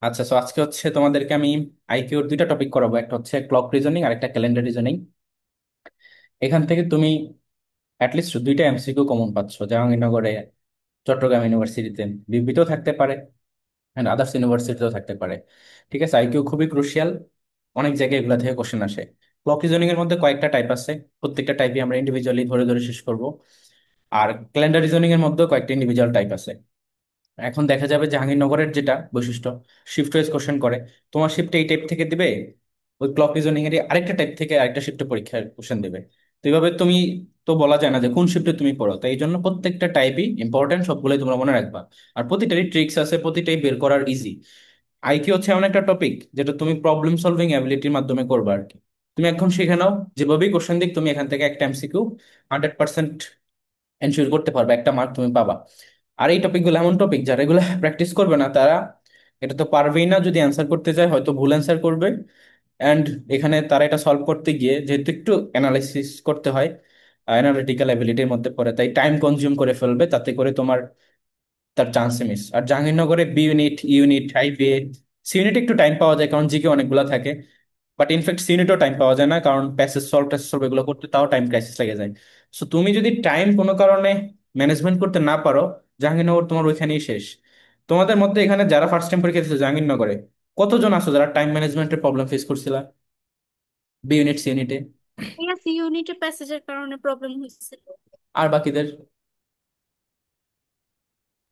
আচ্ছা, সো আজকে হচ্ছে তোমাদেরকে আমি আইকিউর দুইটা টপিক করাবো, একটা হচ্ছে ক্লক রিজনিং আর একটা ক্যালেন্ডার রিজনিং। এখান থেকে তুমি অ্যাটলিস্ট দুইটা এমসিকিউ কমন পাচ্ছ। জাহাঙ্গীরনগরে, চট্টগ্রাম ইউনিভার্সিটিতে, বিবিতেও থাকতে পারে, অ্যান্ড আদার্স ইউনিভার্সিটিতেও থাকতে পারে। ঠিক আছে, আইকিউ খুবই ক্রুশিয়াল, অনেক জায়গায় এগুলা থেকে কোশ্চেন আসে। ক্লক রিজনিং এর মধ্যে কয়েকটা টাইপ আছে, প্রত্যেকটা টাইপই আমরা ইন্ডিভিজুয়ালি ধরে ধরে শেষ করব। আর ক্যালেন্ডার রিজনিং এর মধ্যেও কয়েকটা ইন্ডিভিজুয়াল টাইপ আছে। এখন দেখা যাবে জাহাঙ্গীরনগরের যেটা বৈশিষ্ট্য, শিফট ওয়াইজ কোশ্চেন করে। তোমার শিফটে এই টাইপ থেকে দিবে, ওই ক্লক রিজনিং এর আরেকটা টাইপ থেকে আরেকটা শিফটে পরীক্ষার কোশ্চেন দেবে। তো এইভাবে তুমি, তো বলা যায় না যে কোন শিফটে তুমি পড়ো। তো এই জন্য প্রত্যেকটা টাইপই ইম্পর্টেন্ট, সবগুলোই তোমরা মনে রাখবা। আর প্রতিটারই ট্রিক্স আছে, প্রতিটাই বের করার ইজি। আইকিউ হচ্ছে এমন একটা টপিক যেটা তুমি প্রবলেম সলভিং অ্যাবিলিটির মাধ্যমে করবা আর কি। তুমি এখন শিখে নাও, যেভাবেই কোশ্চেন দিক তুমি এখান থেকে একটা এমসিকিউ 100% এনশিওর করতে পারবে, একটা মার্ক তুমি পাবা। আর এই টপিকগুলো এমন টপিক যারা এগুলো প্র্যাকটিস করবে না তারা এটা তো পারবেই না। যদি অ্যান্সার করতে যায় হয়তো ভুল অ্যান্সার করবে। অ্যান্ড এখানে তারা এটা সলভ করতে গিয়ে যেহেতু একটু অ্যানালাইসিস করতে হয়, অ্যানালিটিক্যাল অ্যাবিলিটির মধ্যে পড়ে, তাই টাইম কনজিউম করে ফেলবে, তাতে করে তোমার তার চান্সে মিস। আর জাহাঙ্গীরনগরে B unit, unit, highway, C unit একটু টাইম পাওয়া যায় কারণ জিকে অনেকগুলো থাকে। বাট ইনফ্যাক্ট সি ইউনিটও টাইম পাওয়া যায় না, কারণ প্যাসেজ সলভ টেস্ট সলভ এগুলো করতে তাও টাইম ক্রাইসিস লেগে যায়। সো তুমি যদি টাইম কোনো কারণে ম্যানেজমেন্ট করতে না পারো, জাহাঙ্গীরনগর তোমার ওইখানেই শেষ। তোমাদের মধ্যে এখানে যারা ফার্স্ট টাইম পরীক্ষা দিচ্ছে জাহাঙ্গীরনগরে, কতজন আছো যারা টাইম ম্যানেজমেন্টের প্রবলেম ফেস করছিলা বি ইউনিট, সি ইউনিটে? সি ইউনিটের প্যাসেজের কারণে প্রবলেম হয়েছিল। আর বাকিদের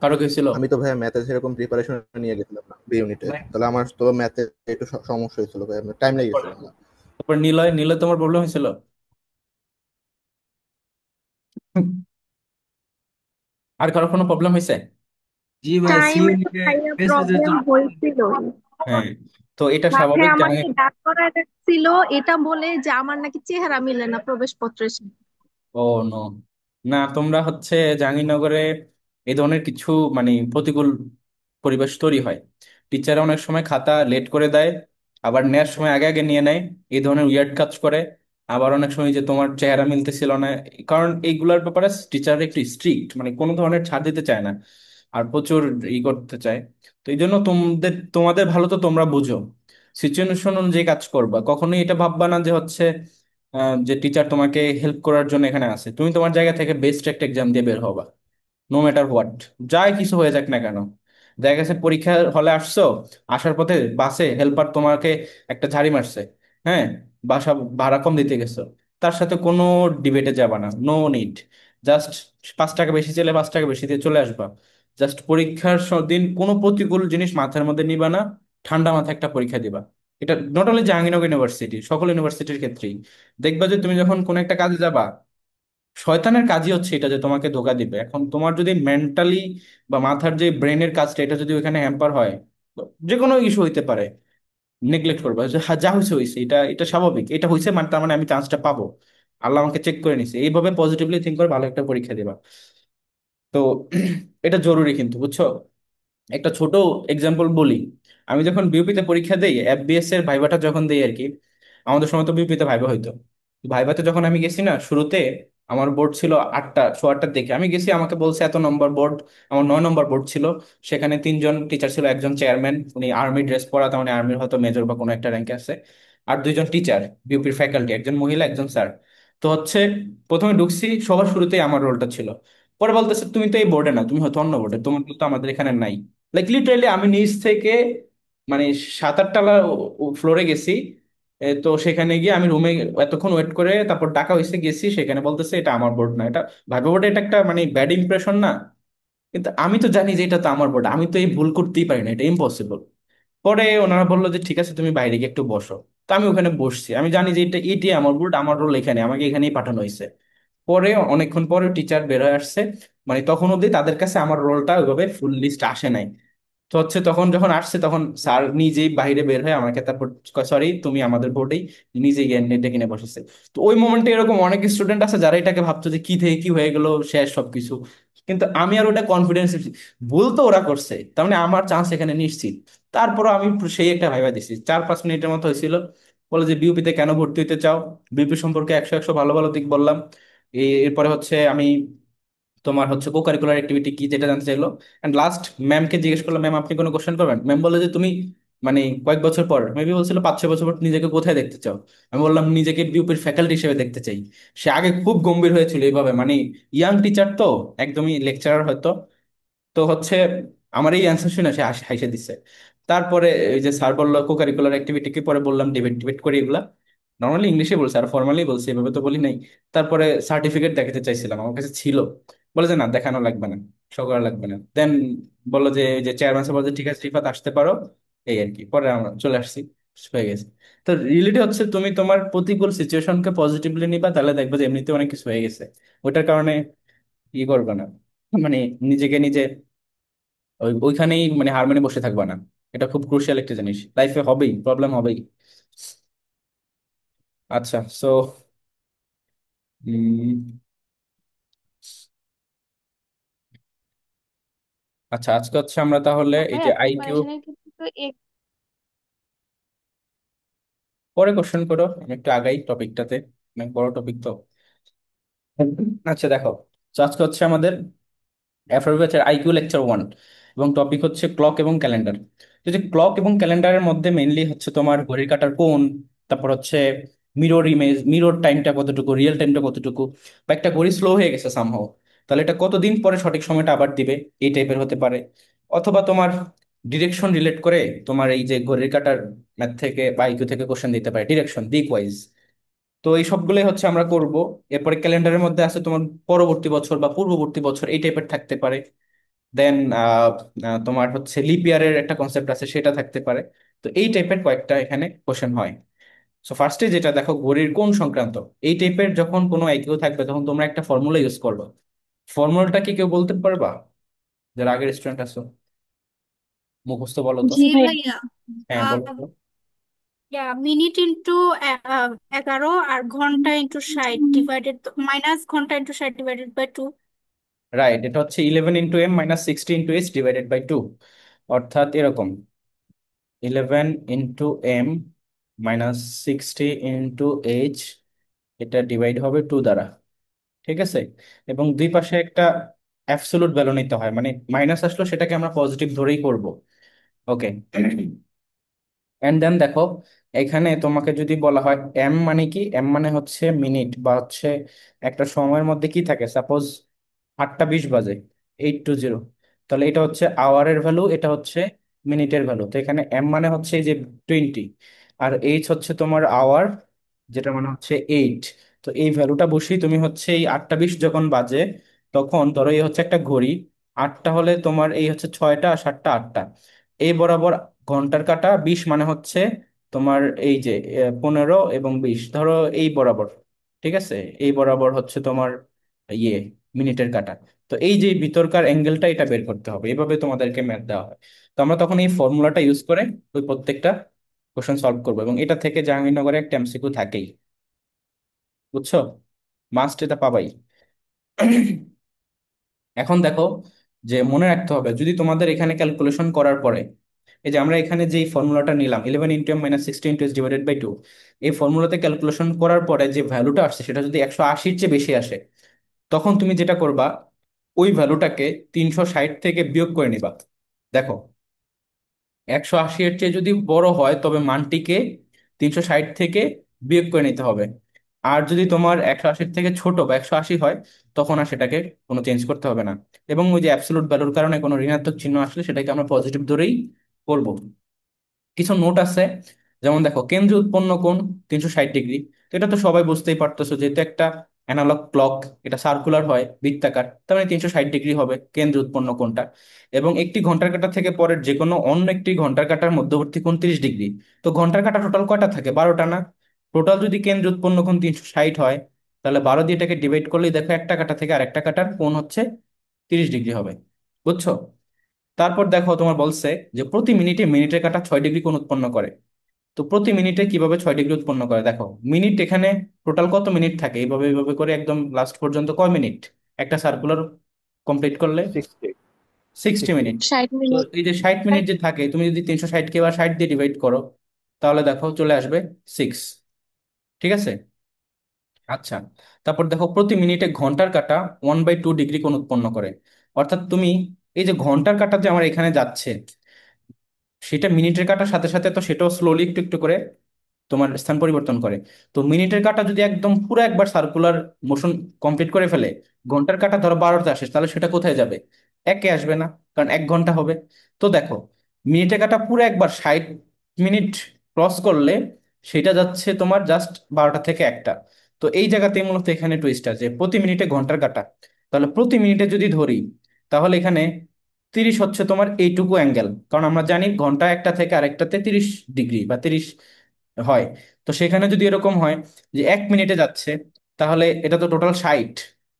কারো কি হয়েছিল? আমি তো ভাইয়া ম্যাথে সেরকম প্রিপারেশন নিয়ে গেছিলাম না বি ইউনিটে, তাহলে আমার তো ম্যাথে একটু সমস্যা হয়েছিল ভাইয়া, টাইম লেগে গেছিল না। তারপর নিলয়, নিলয় তোমার প্রবলেম হয়েছিল? আর কারো কোনো প্রবলেম হয়েছে? জি ভাই, সি টাইমে তো ইউনিটের ভাইয়া পেসেজের প্রবলেম জন্য। হয়েছিলই। হ্যাঁ, তো এটা সাথে স্বাভাবিক আমাকে দাঁড় করায় রাখছিল এটা বলে যে আমার নাকি চেহারা মিলে না প্রবেশপত্রের সাথে। ও নো, না তোমরা হচ্ছে জাহাঙ্গীরনগরে এই ধরনের কিছু মানে প্রতিকূল পরিবেশ তৈরি হয়। টিচাররা অনেক সময় খাতা লেট করে দেয়, আবার নেওয়ার সময় আগে আগে নিয়ে নেয়, এই ধরনের উইয়ার্ড কাজ করে। আবার অনেক সময় যে তোমার চেহারা মিলতেছিল না, কারণ এইগুলোর ব্যাপারে টিচাররা একটু স্ট্রিক্ট, মানে কোনো ধরনের ছাড় দিতে চায় না, আর প্রচুর করতে চায়। তো এই জন্য তোমাদের তোমাদের ভালো তো তোমরা বুঝো, সিচুয়েশন অনুযায়ী কাজ করবা। কখনোই এটা ভাববা না যে হচ্ছে যে টিচার তোমাকে হেল্প করার জন্য এখানে আছে। তুমি তোমার জায়গা থেকে বেস্ট একটা এক্সাম দিয়ে বের হবা, নো ম্যাটার হোয়াট, যাই কিছু হয়ে যাক না কেন। দেখা গেছে পরীক্ষা হলে আসছো, আসার পথে বাসে হেল্পার তোমাকে একটা ঝাড়ি মারছে, হ্যাঁ, বাসা ভাড়া কম দিতে গেছো, তার সাথে কোনো ডিবেটে যাবা না, নো নিড। জাস্ট 5 টাকা বেশি চাইলে 5 টাকা বেশি দিয়ে চলে আসবা। জাস্ট পরীক্ষার দিন কোনো প্রতিকূল জিনিস মাথার মধ্যে নিবা না, ঠান্ডা মাথায় একটা পরীক্ষা দিবা। এটা নট অনলি জাহাঙ্গীরনগর ইউনিভার্সিটি, সকল ইউনিভার্সিটির ক্ষেত্রেই দেখবা যে তুমি যখন কোন একটা কাজে যাবা, শয়তানের কাজই হচ্ছে এটা যে তোমাকে ধোকা দিবে। এখন তোমার যদি মেন্টালি বা মাথার যে ব্রেনের কাজটা এটা যদি ওখানে হ্যাম্পার হয়, তো যে কোনো ইস্যু হইতে পারে। নেগলেক্ট করবা যে হ্যাঁ, যা হয়েছে হয়েছে, এটা এটা স্বাভাবিক, এটা হয়েছে মানে তার মানে আমি চান্সটা পাবো, আল্লাহ আমাকে চেক করে নিছে, এইভাবে পজিটিভলি থিঙ্ক করে ভালো একটা পরীক্ষা দিবা। তো এটা জরুরি কিন্তু, বুঝছো? একটা ছোট এক্সাম্পল বলি। আমি যখন বিউপিতে পরীক্ষা দেই, এফবিএস এর ভাইভাটা যখন দেই আর কি, আমাদের সময় তো বিউপিতে ভাইভা হইতো। ভাইভাতে যখন আমি গেছি না শুরুতে, আমার বোর্ড ছিল 8টা, সোয়া 8টার দিকে আমি গেছি, আমাকে বলছে এত নম্বর বোর্ড। আমার 9 নম্বর বোর্ড ছিল। সেখানে 3জন টিচার ছিল, একজন চেয়ারম্যান, উনি আর্মি ড্রেস পরা, তার মানে আর্মির হয়তো মেজর বা কোনো একটা র্যাঙ্কে আছে। আর 2জন টিচার, বিউপির ফ্যাকাল্টি, একজন মহিলা একজন স্যার। তো হচ্ছে প্রথমে ঢুকছি, সবার শুরুতেই আমার রোলটা ছিল। পরে বলতেছে তুমি তো এই বোর্ডে না, তুমি হয়তো অন্য বোর্ডে, তোমার তো আমাদের এখানে নাই। লাইক লিটারালি আমি নিচ থেকে মানে 7-8 তলা ফ্লোরে গেছি। তো সেখানে গিয়ে আমি রুমে এতক্ষণ ওয়েট করে তারপর ডাকা হয়েছে, গেছি, সেখানে বলতেছে এটা আমার বোর্ড না, এটা ভাইবা বোর্ডে, এটা একটা মানে ব্যাড ইমপ্রেশন না? কিন্তু আমি তো জানি যে এটা তো আমার বোর্ড, আমি তো এই ভুল করতেই পারি না, এটা ইম্পসিবল। পরে ওনারা বললো যে ঠিক আছে তুমি বাইরে গিয়ে একটু বসো। তো আমি ওখানে বসছি, আমি জানি যে এটা এটাই আমার বোর্ড, আমার রোল এখানে, আমাকে এখানেই পাঠানো হয়েছে। পরে অনেকক্ষণ পরে টিচার বের হয়ে আসছে, মানে তখন অব্দি তাদের কাছে আমার রোলটা ওইভাবে ফুল লিস্ট আসে নাই। তো হচ্ছে তখন যখন আসছে তখন স্যার নিজেই বাইরে বের হয়ে আমাকে তারপর, সরি তুমি আমাদের বোর্ডেই, নিজে গিয়ে ডেকে নিয়ে বসেছে। তো ওই মোমেন্টে এরকম অনেক স্টুডেন্ট আছে যারা এটাকে ভাবতো যে কি থেকে কি হয়ে গেল, শেষ সবকিছু। কিন্তু আমি আর ওটা কনফিডেন্স, ভুল তো ওরা করছে তার মানে আমার চান্স এখানে নিশ্চিত। তারপরও আমি সেই একটা ভাইবা দিছি, 4-5 মিনিটের মতো হয়েছিল। বলে যে বিউপিতে কেন ভর্তি হতে চাও, বিউপি সম্পর্কে 100 100 ভালো ভালো দিক বললাম। এরপরে হচ্ছে আমি তোমার হচ্ছে কো কারিকুলার অ্যাক্টিভিটি কি যেটা জানতে চাইলো। এন্ড লাস্ট ম্যামকে জিজ্ঞেস করলাম ম্যাম আপনি কোনো কোশ্চেন করবেন? ম্যাম বলে যে তুমি মানে কয়েক বছর পর, মেবি বলছিল 5-6 বছর পর নিজেকে কোথায় দেখতে চাও। আমি বললাম নিজেকে বিউপির ফ্যাকাল্টি হিসেবে দেখতে চাই। সে আগে খুব গম্ভীর হয়েছিল এইভাবে, মানে ইয়াং টিচার তো, একদমই লেকচারার হয়তো। তো হচ্ছে আমার এই অ্যান্সার শুনে সে হাসে দিচ্ছে। তারপরে এই যে স্যার বললো কো কারিকুলার অ্যাক্টিভিটি কি, পরে বললাম ডিবেট টিবেট করি এগুলা। নর্মালি ইংলিশে বলছে আর ফর্মালি বলছি, এভাবে তো বলি নাই। তারপরে সার্টিফিকেট দেখাতে চাইছিলাম, আমার কাছে ছিল। বলে যে না দেখানো লাগবে না, শো করা লাগবে না। দেন বললো যে এই যে চেয়ারম্যান সাহেব বলছে ঠিক আছে রিফাত আসতে পারো। এই আর কি, পরে আমরা চলে আসছি, হয়ে গেছে। তো রিয়েলিটি হচ্ছে তুমি তোমার প্রতিকূল সিচুয়েশনকে পজিটিভলি নিবা, তাহলে দেখবে যে এমনিতে অনেক কিছু হয়ে গেছে। ওইটার কারণে ই করবে না, মানে নিজেকে নিজে ওইখানেই মানে হার মেনে বসে থাকবা না। এটা খুব ক্রুশিয়াল একটা জিনিস, লাইফে হবেই প্রবলেম হবেই। আচ্ছা সো আচ্ছা আজকে হচ্ছে আমরা তাহলে এই যে ভাইয়া আইকিউ, প্রিপারেশনের ক্ষেত্রে তো পরে কোশ্চেন করো, আমি একটু আগাই টপিকটাতে, অনেক বড় টপিক তো। আচ্ছা দেখো, তো আজকে হচ্ছে আমাদের অ্যাফ্রোবেচের আইকিউ লেকচার 1, এবং টপিক হচ্ছে ক্লক এবং ক্যালেন্ডার। তো যে ক্লক এবং ক্যালেন্ডারের মধ্যে মেইনলি হচ্ছে তোমার ঘড়ির কাঁটার কোণ, তারপর হচ্ছে মিরর ইমেজ, মিরর টাইমটা কতটুকু, রিয়েল টাইমটা কতটুকু, বা একটা ঘড়ি স্লো হয়ে গেছে সামহাও, তাহলে এটা কতদিন পরে সঠিক সময়টা আবার দিবে, এই টাইপের হতে পারে। অথবা তোমার ডিরেকশন রিলেট করে তোমার এই যে ঘড়ির কাঁটার ম্যাথ থেকে বা আইকিউ থেকে কোশ্চেন দিতে পারে, ডিরেকশন দিক ওয়াইজ। তো এই সবগুলোই হচ্ছে আমরা করব। এরপরে ক্যালেন্ডারের মধ্যে আছে তোমার পরবর্তী বছর বা পূর্ববর্তী বছর, এই টাইপের থাকতে পারে। দেন তোমার হচ্ছে লিপ ইয়ারের একটা কনসেপ্ট আছে, সেটা থাকতে পারে। তো এই টাইপের কয়েকটা এখানে কোশ্চেন হয়। সো ফার্স্টে যেটা দেখো, ঘড়ির কোন সংক্রান্ত, এই টাইপের যখন কোনো আইকিউ থাকবে তখন তোমরা একটা ফর্মুলা ইউজ করবে। ফর্মুলাটা কি কেউ বলতে পারবা, যারা আগের স্টুডেন্ট আছো? মুখস্থ বলো তো। জি ভাইয়া। হ্যাঁ বলো তো। মিনিট ইন্টু 11 আর ঘন্টা ইন্টু 60 ডিভাইডেড মাইনাস ঘন্টা ইন্টু 60 ডিভাইডেড বাই 2। রাইট, এটা হচ্ছে 11 × m - 60 × h/2, অর্থাৎ এরকম 11 × m - 60 × h, এটা ডিভাইড হবে 2 দ্বারা। ঠিক আছে, এবং দুই পাশে একটা অ্যাবসোলুট ভ্যালু নিতে হয়, মানে মাইনাস আসলো সেটাকে আমরা পজিটিভ ধরেই করব। ওকে, এন্ড দেন দেখো, এখানে তোমাকে যদি বলা হয় এম মানে কি, এম মানে হচ্ছে মিনিট, বা হচ্ছে একটা সময়ের মধ্যে কি থাকে, সাপোজ 8টা 20 বাজে, 820, তাহলে এটা হচ্ছে আওয়ারের ভ্যালু, এটা হচ্ছে মিনিটের ভ্যালু। তো এখানে এম মানে হচ্ছে এই যে 20, আর এইচ হচ্ছে তোমার আওয়ার, যেটা মানে হচ্ছে 8। তো এই ভ্যালুটা বসিয়ে তুমি হচ্ছে এই 8টা 20 যখন বাজে, তখন ধরো এই হচ্ছে একটা ঘড়ি, 8টা হলে তোমার এই হচ্ছে 6টা, আর 7টা 8টা, এই বরাবর ঘন্টার কাঁটা 20 মানে হচ্ছে তোমার এই যে 15 এবং 20, ধরো এই বরাবর। ঠিক আছে, এই বরাবর হচ্ছে তোমার ইয়ে মিনিটের কাঁটা। তো এই যে ভিতরকার অ্যাঙ্গেলটা, এটা বের করতে হবে, এইভাবে তোমাদেরকে ম্যাথ দেওয়া হয়। তো আমরা তখন এই ফর্মুলাটা ইউজ করে ওই প্রত্যেকটা কোশ্চেন সলভ করবো, এবং এটা থেকে জাহাঙ্গীরনগরে একটা এমসিকিউ থাকেই, বুঝছো, মাস্ট এটা পাবাই। এখন দেখো, যে মনে রাখতে হবে যদি তোমাদের এখানে ক্যালকুলেশন করার পরে, এই যে আমরা এখানে যে ফর্মুলাটা নিলাম 11 × m - 60 × h/2, এই ফর্মুলাতে ক্যালকুলেশন করার পরে যে ভ্যালুটা আসছে সেটা যদি 180-র চেয়ে বেশি আসে, তখন তুমি যেটা করবা, ওই ভ্যালুটাকে 360 থেকে বিয়োগ করে নিবা। দেখো, 180-এর চেয়ে যদি বড় হয় তবে মানটিকে 360 থেকে বিয়োগ করে নিতে হবে। আর যদি তোমার 180-র থেকে ছোট বা 180 হয়, তখন আর সেটাকে কোনো চেঞ্জ করতে হবে না। এবং ওই যে অ্যাবসলুট ভ্যালুর কারণে কোনো ঋণাত্মক চিহ্ন আসলে সেটাকে আমরা পজিটিভ ধরেই করবো। কিছু নোট আছে, যেমন দেখো কেন্দ্রে উৎপন্ন কোণ 360 ডিগ্রি। তো এটা তো সবাই বুঝতেই পারতেছো, যেহেতু একটা অ্যানালগ ক্লক, এটা সার্কুলার হয় বৃত্তাকার, তার মানে 360 ডিগ্রি হবে কেন্দ্রে উৎপন্ন কোণটা। এবং একটি ঘন্টার কাঁটা থেকে পরের যে কোনো অন্য একটি ঘন্টার কাঁটার মধ্যবর্তী কোণ 30 ডিগ্রি। তো ঘন্টার কাঁটা টোটাল কয়টা থাকে, 12টা না? টোটাল যদি কেন্দ্রে উৎপন্ন কোণ 360 হয়, তাহলে 12 দিয়ে এটাকে ডিভাইড করলেই দেখো একটা কাঁটা থেকে আরেকটা কাঁটার কোণ হচ্ছে 30 ডিগ্রি হবে। বুঝছো? তারপর দেখো তোমার বলছে যে প্রতি মিনিটে মিনিটের কাঁটা 6 ডিগ্রি কোণ উৎপন্ন করে। তো প্রতি মিনিটে কিভাবে 6 ডিগ্রি উৎপন্ন করে, দেখো মিনিট এখানে টোটাল কত মিনিট থাকে, এইভাবে এইভাবে করে একদম লাস্ট পর্যন্ত কয় মিনিট একটা সার্কুলার কমপ্লিট করলে? 60 60 60 মিনিট। 60 তো মিনিট এই যে 60 মিনিট যে থাকে, তুমি যদি 360-কে বা 60 দিয়ে ডিভাইড করো, তাহলে দেখো চলে আসবে 6। ঠিক আছে, আচ্ছা। তারপর দেখো প্রতি মিনিটে ঘন্টার কাঁটা 1/2 ডিগ্রি কোণ উৎপন্ন করে। অর্থাৎ তুমি এই যে ঘন্টার কাঁটা যে আমার এখানে যাচ্ছে, সেটা মিনিটের কাটার সাথে সাথে তো সেটাও স্লোলি একটু একটু করে তোমার স্থান পরিবর্তন করে। তো মিনিটের কাঁটা যদি একদম পুরো একবার সার্কুলার মোশন কমপ্লিট করে ফেলে, ঘন্টার কাঁটা ধরো 12তে আসে, তাহলে সেটা কোথায় যাবে? একে আসবে না, কারণ 1 ঘন্টা হবে। তো দেখো, মিনিটের কাঁটা পুরো একবার 60 মিনিট ক্রস করলে সেটা যাচ্ছে তোমার জাস্ট 12টা থেকে 1টা। তো এই জায়গাতেই মূলত এখানে টুইস্ট আছে, প্রতি মিনিটে ঘন্টার কাঁটা। তাহলে প্রতি মিনিটে যদি ধরি, তাহলে এখানে 30 হচ্ছে তোমার এইটুকু অ্যাঙ্গেল, কারণ আমরা জানি ঘন্টা একটা থেকে আরেকটাতে 30 ডিগ্রি বা 30 হয়। তো সেখানে যদি এরকম হয় যে 1 মিনিটে যাচ্ছে, তাহলে এটা তো টোটাল 60।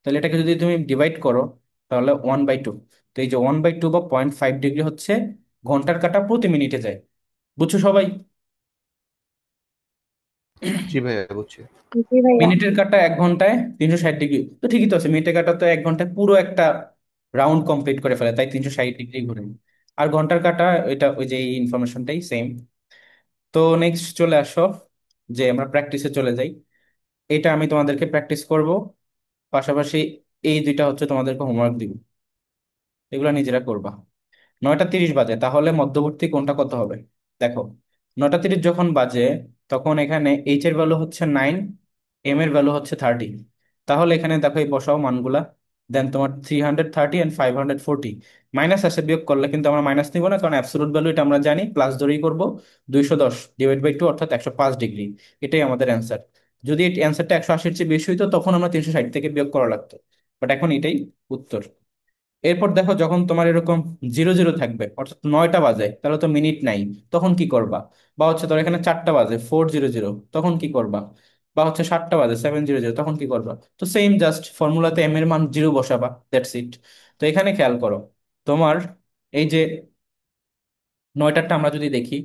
তাহলে এটাকে যদি তুমি ডিভাইড করো, তাহলে 1/2। তো এই যে 1/2 বা 0.5 ডিগ্রি হচ্ছে ঘন্টার কাঁটা প্রতি মিনিটে যায়। বুঝছো সবাই? জি ভাইয়া, বুঝছি। জি ভাইয়া। মিনিটের কাঁটা 1 ঘন্টায় 360 ডিগ্রি, তো ঠিকই তো আছে। মিনিটের কাঁটা তো 1 ঘন্টায় পুরো একটা রাউন্ড কমপ্লিট করে ফেলে, তাই 360 ডিগ্রি ঘুরে। আর ঘন্টার কাঁটা, এটা ওই যে ইনফরমেশনটাই সেম। তো নেক্সট চলে আসো, যে আমরা প্র্যাকটিসে চলে যাই। এটা আমি তোমাদেরকে প্র্যাকটিস করব, পাশাপাশি এই দুইটা হচ্ছে তোমাদেরকে হোমওয়ার্ক দিব, এগুলো নিজেরা করবা। 9টা 30 বাজে, তাহলে মধ্যবর্তী কোণটা কত হবে? দেখো, 9টা 30 যখন বাজে, তখন এখানে এইচ এর ভ্যালু হচ্ছে 9, এম এর ভ্যালু হচ্ছে 30। তাহলে এখানে দেখো এই বসাও মানগুলা। দেন তোমার 330 অ্যান্ড 540। মাইনাস আসে, বিয়োগ করলে কিন্তু আমরা মাইনাস নিব না, কারণ অ্যাবসলুট ভ্যালু এটা আমরা জানি, প্লাস ধরেই করবো। 210/2 অর্থাৎ 105 ডিগ্রি, এটাই আমাদের অ্যান্সার। যদি এই অ্যান্সারটা 180-র চেয়ে বেশি হইতো, তখন আমরা 360 থেকে বিয়োগ করা লাগতো। বাট এখন এটাই উত্তর। এরপর দেখো, যখন তোমার এরকম 00 থাকবে, অর্থাৎ 9টা বাজে, তাহলে তো মিনিট নাই, তখন কি করবা? বা হচ্ছে তোর এখানে 4টা বাজে, 400, তখন কি করবা? বা হচ্ছে 7টা বাজে, 700, তখন কি করবা? তো সেম, জাস্ট ফর্মুলাতে এম এর মান 0 বসাবা, দ্যাটস ইট। তো এখানে খেয়াল করো, তোমার এই যে 9টারটা আমরা যদি দেখি,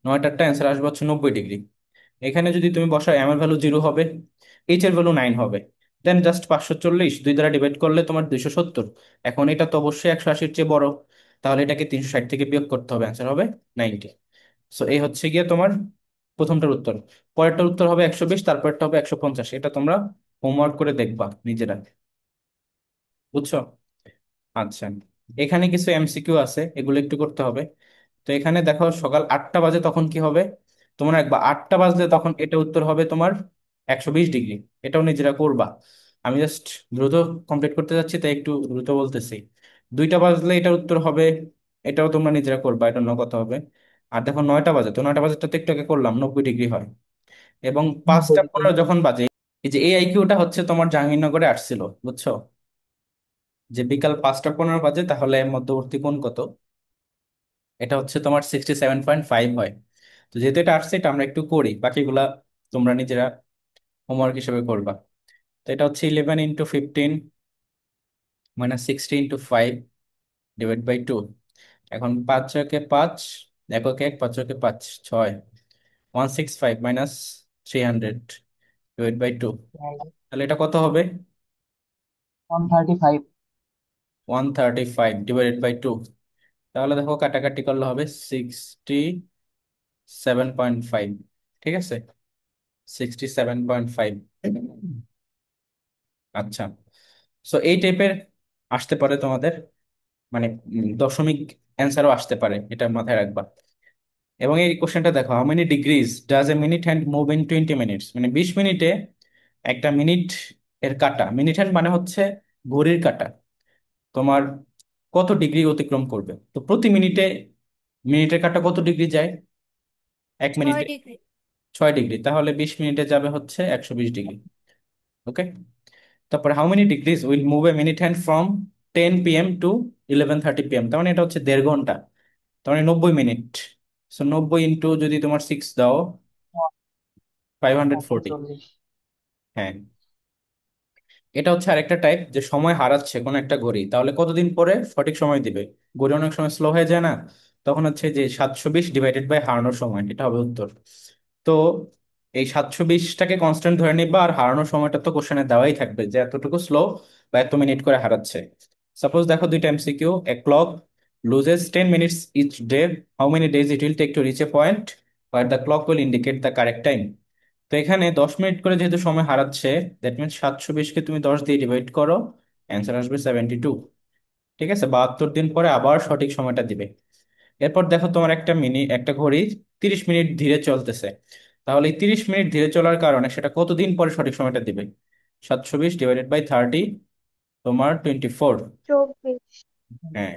9টারটা অ্যান্সার আসবে হচ্ছে 90 ডিগ্রি। এখানে যদি তুমি বসাও, এম এর ভ্যালু 0 হবে, এইচ এর ভ্যালু 9 হবে। দেন জাস্ট 540 দুই দ্বারা ডিভাইড করলে তোমার 270। এখন এটা তো অবশ্যই 180-র চেয়ে বড়, তাহলে এটাকে 360 থেকে বিয়োগ করতে হবে, অ্যান্সার হবে 90। সো এই হচ্ছে গিয়ে তোমার প্রথমটার উত্তর। পরেরটার উত্তর হবে 120, তারপরটা হবে 150। এটা তোমরা হোমওয়ার্ক করে দেখবা নিজেরা। বুঝছো? আচ্ছা, এখানে কিছু এমসিকিউ আছে, এগুলো একটু করতে হবে। তো এখানে দেখো, সকাল 8টা বাজে তখন কি হবে? তোমরা একবার 8টা বাজলে তখন এটা উত্তর হবে তোমার 120 ডিগ্রি। এটাও নিজেরা করবা। আমি জাস্ট দ্রুত কমপ্লিট করতে যাচ্ছি, তাই একটু দ্রুত বলতেছি। 2টা বাজলে এটার উত্তর হবে, এটাও তোমরা নিজেরা করবা, এটা অন্য কথা হবে। আর দেখো 9টা বাজে, তো 9টা বাজেটা তো একটু আগে করলাম, 90 ডিগ্রি হয়। এবং 5টা 15 যখন বাজে, এই যে এই আইকিউটা হচ্ছে তোমার জাহাঙ্গীরনগরে আসছিল, বুঝছো? যে বিকাল 5টা 15 বাজে, তাহলে মধ্যবর্তী কোণ কত? এটা হচ্ছে তোমার 67.5 হয়। তো যেহেতু এটা আসছে, এটা আমরা একটু করি, বাকিগুলা তোমরা নিজেরা হোমওয়ার্ক হিসেবে করবা। তো এটা হচ্ছে 11 × 15 মাইনাস 60 × 5 ডিভাইড বাই 2। এখন 5 × 5, একক 1, 5 × 5 6, 165 মাইনাস 300 ডিভাইড বাই 2। তাহলে এটা কত হবে? 135। 135/2। তাহলে দেখো, কাটাকাটি করলে হবে 67.5। ঠিক আছে, 67.5। আচ্ছা, সো এই টাইপের আসতে পারে তোমাদের, মানে দশমিক অ্যান্সারও আসতে পারে, এটা মাথায় রাখবা। এবং এই কোশ্চেনটা দেখো, how many degrees does a minute hand move in 20 minutes? মানে 20 মিনিটে একটা মিনিট এর কাটা, মিনিট হ্যান্ড মানে হচ্ছে ঘড়ির কাটা, তোমার কত ডিগ্রি অতিক্রম করবে? তো প্রতি মিনিটে মিনিটের কাটা কত ডিগ্রি যায়? এক ছয় মিনিটে ডিগ্রি 6 ডিগ্রি, তাহলে 20 মিনিটে যাবে হচ্ছে 120 ডিগ্রি। ওকে। তারপর how many degrees will move a minute hand from 10 p.m. To 11:30 p.m.? তার মানে এটা হচ্ছে 1.5 ঘন্টা, তার মানে 90 মিনিট। সো 90 ইন্টু যদি তোমার 6 দাও, 540। 140। হ্যাঁ, এটা হচ্ছে আরেকটা টাইপ, যে সময় হারাচ্ছে কোন একটা ঘড়ি, তাহলে কতদিন পরে সঠিক সময় দিবে? ঘড়ি অনেক সময় স্লো হয়ে যায় না, তখন হচ্ছে যে 720 ডিভাইডেড বাই হারানোর সময়, এটা হবে উত্তর। তো এই 720টাকে কনস্ট্যান্ট ধরে নিবা, আর হারানোর সময়টা তো কোশ্চেনে দেওয়াই থাকবে, যে এতটুকু স্লো বা এত মিনিট করে হারাচ্ছে। সাপোজ দেখো, দুইটা MCQ, a clock loses 10 minutes each day, how many days it will take to reach a point where the clock will indicate the correct time? তো এখানে 10 মিনিট করে যেহেতু সময় হারাচ্ছে, দ্যাট মিনস 720কে তুমি 10 দিয়ে ডিভাইড করো, অ্যান্সার আসবে 72। ঠিক আছে, 72 দিন পরে আবার সঠিক সময়টা দিবে। এরপর দেখো তোমার একটা ঘড়ি 30 মিনিট ধীরে চলতেছে। তাহলে এই 30 মিনিট ধীরে চলার কারণে সেটা কতদিন পরে সঠিক সময়টা দিবে? 720 ÷ 30, তোমার 24। 24। হ্যাঁ।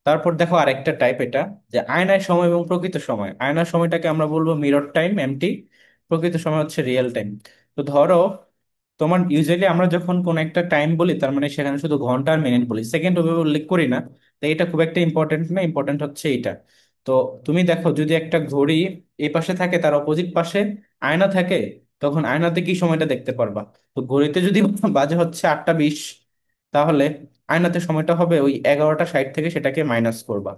তারপর দেখো আরেকটা টাইপ এটা, যে আয়নার সময় এবং প্রকৃত সময়। আয়নার সময়টাকে আমরা বলবো মিরর টাইম, এমটি। প্রকৃত সময় হচ্ছে রিয়েল টাইম। তো ধরো তোমার ইউজুয়ালি আমরা যখন কোন একটা টাইম বলি তার মানে সেখানে শুধু ঘন্টা আর মিনিট বলি, সেকেন্ড ওভাবে উল্লেখ করি না। তো এটা খুব একটা ইম্পর্টেন্ট না, ইম্পর্টেন্ট হচ্ছে এটা। তো তুমি দেখো যদি একটা ঘড়ি এই পাশে থাকে, তার অপোজিট পাশে আয়না থাকে, তখন আয়নাতে কি সময়টা দেখতে পারবা? তো ঘড়িতে যদি বাজে হচ্ছে 8টা 20, তাহলে আয়নাতে সময়টা হবে ওই 11টা 60 থেকে সেটাকে মাইনাস করবা।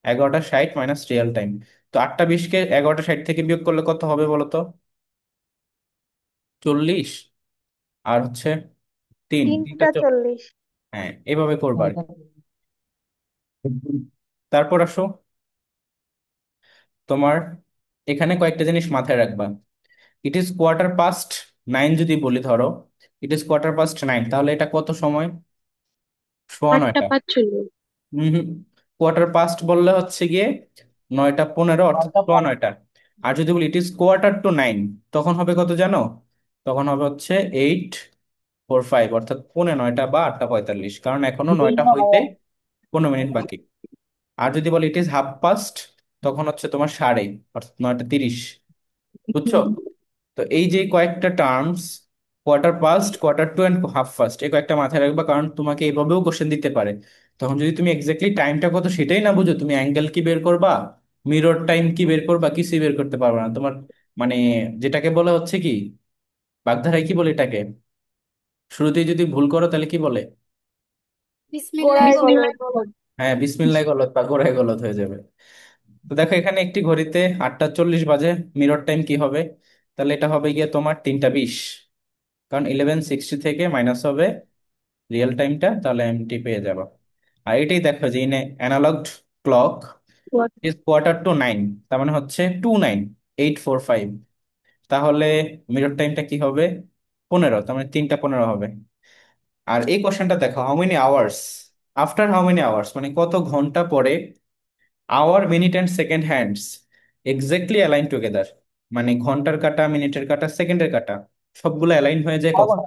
11টা 60 মাইনাস রিয়েল টাইম। তো 8টা 20কে 11টা 60 থেকে বিয়োগ করলে কত হবে বলো তো? 40। আর হচ্ছে তিন তিনটা 3টা 40। হ্যাঁ, এভাবে করবা আর কি। তারপর আসো, তোমার এখানে কয়েকটা জিনিস মাথায় রাখবা। ইট ইজ কোয়ার্টার পাস্ট 9 যদি বলি, ধরো ইট ইজ কোয়ার্টার পাস্ট 9, তাহলে এটা কত সময়? সোয়া আটটা নয়টা। পাঁচচল্লিশ হম হম। কোয়ার্টার পাস্ট বললে হচ্ছে গিয়ে 9টা 15, অর্থাৎ সোয়া 9টা। আর যদি বলি ইট ইজ কোয়ার্টার টু 9, তখন হবে কত জানো? তখন হবে হচ্ছে 8:45, অর্থাৎ 9:45 বা 8টা 45, কারণ এখনো 9টা হইতে 15 মিনিট বাকি। আর যদি বলি ইট ইজ হাফ পাস্ট, তখন হচ্ছে তোমার সাড়ে, অর্থাৎ 9টা 30। বুঝছো? তো এই যে কয়েকটা terms, quarter past, quarter to and half past, এই কয়েকটা মাথায় রাখবা, কারণ তোমাকে এইভাবেও কোশ্চেন দিতে পারে। তখন যদি তুমি এক্স্যাক্টলি টাইমটা কত সেটাই না বুঝো, তুমি অ্যাঙ্গেল কি বের করবা, মিরর টাইম কি বের করবা, কিছুই বের করতে পারবে না তোমার। মানে যেটাকে বলে হচ্ছে কি, বাগধারায় কি বলে এটাকে, শুরুতেই যদি ভুল করো তাহলে কি বলে? বিসমিল্লাহ গলত। হ্যাঁ, বিসমিল্লাহ গলত বা গোড়ায় গলত হয়ে যাবে। তো দেখো এখানে একটি ঘড়িতে 8টা 40 বাজে, মিরর টাইম কি হবে? তাহলে এটা হবে গিয়ে তোমার 3টা 20, কারণ 1160 থেকে মাইনাস হবে রিয়েল টাইমটা, তাহলে এমটি পেয়ে যাবো। আর এটাই দেখো যে in analog clock is quarter to 9, তার মানে হচ্ছে 29:845। তাহলে মিরর টাইমটা কি হবে? 15, তার মানে 3টা 15 হবে। আর এই কোশ্চেনটা দেখো, how many hours after how many hours, মানে কত ঘন্টা পরে hour minute and second hands exactly align together, মানে ঘন্টার কাটা, মিনিটের কাটা, সেকেন্ডের কাটা সবগুলো অ্যালাইন হয়ে যায় কখন?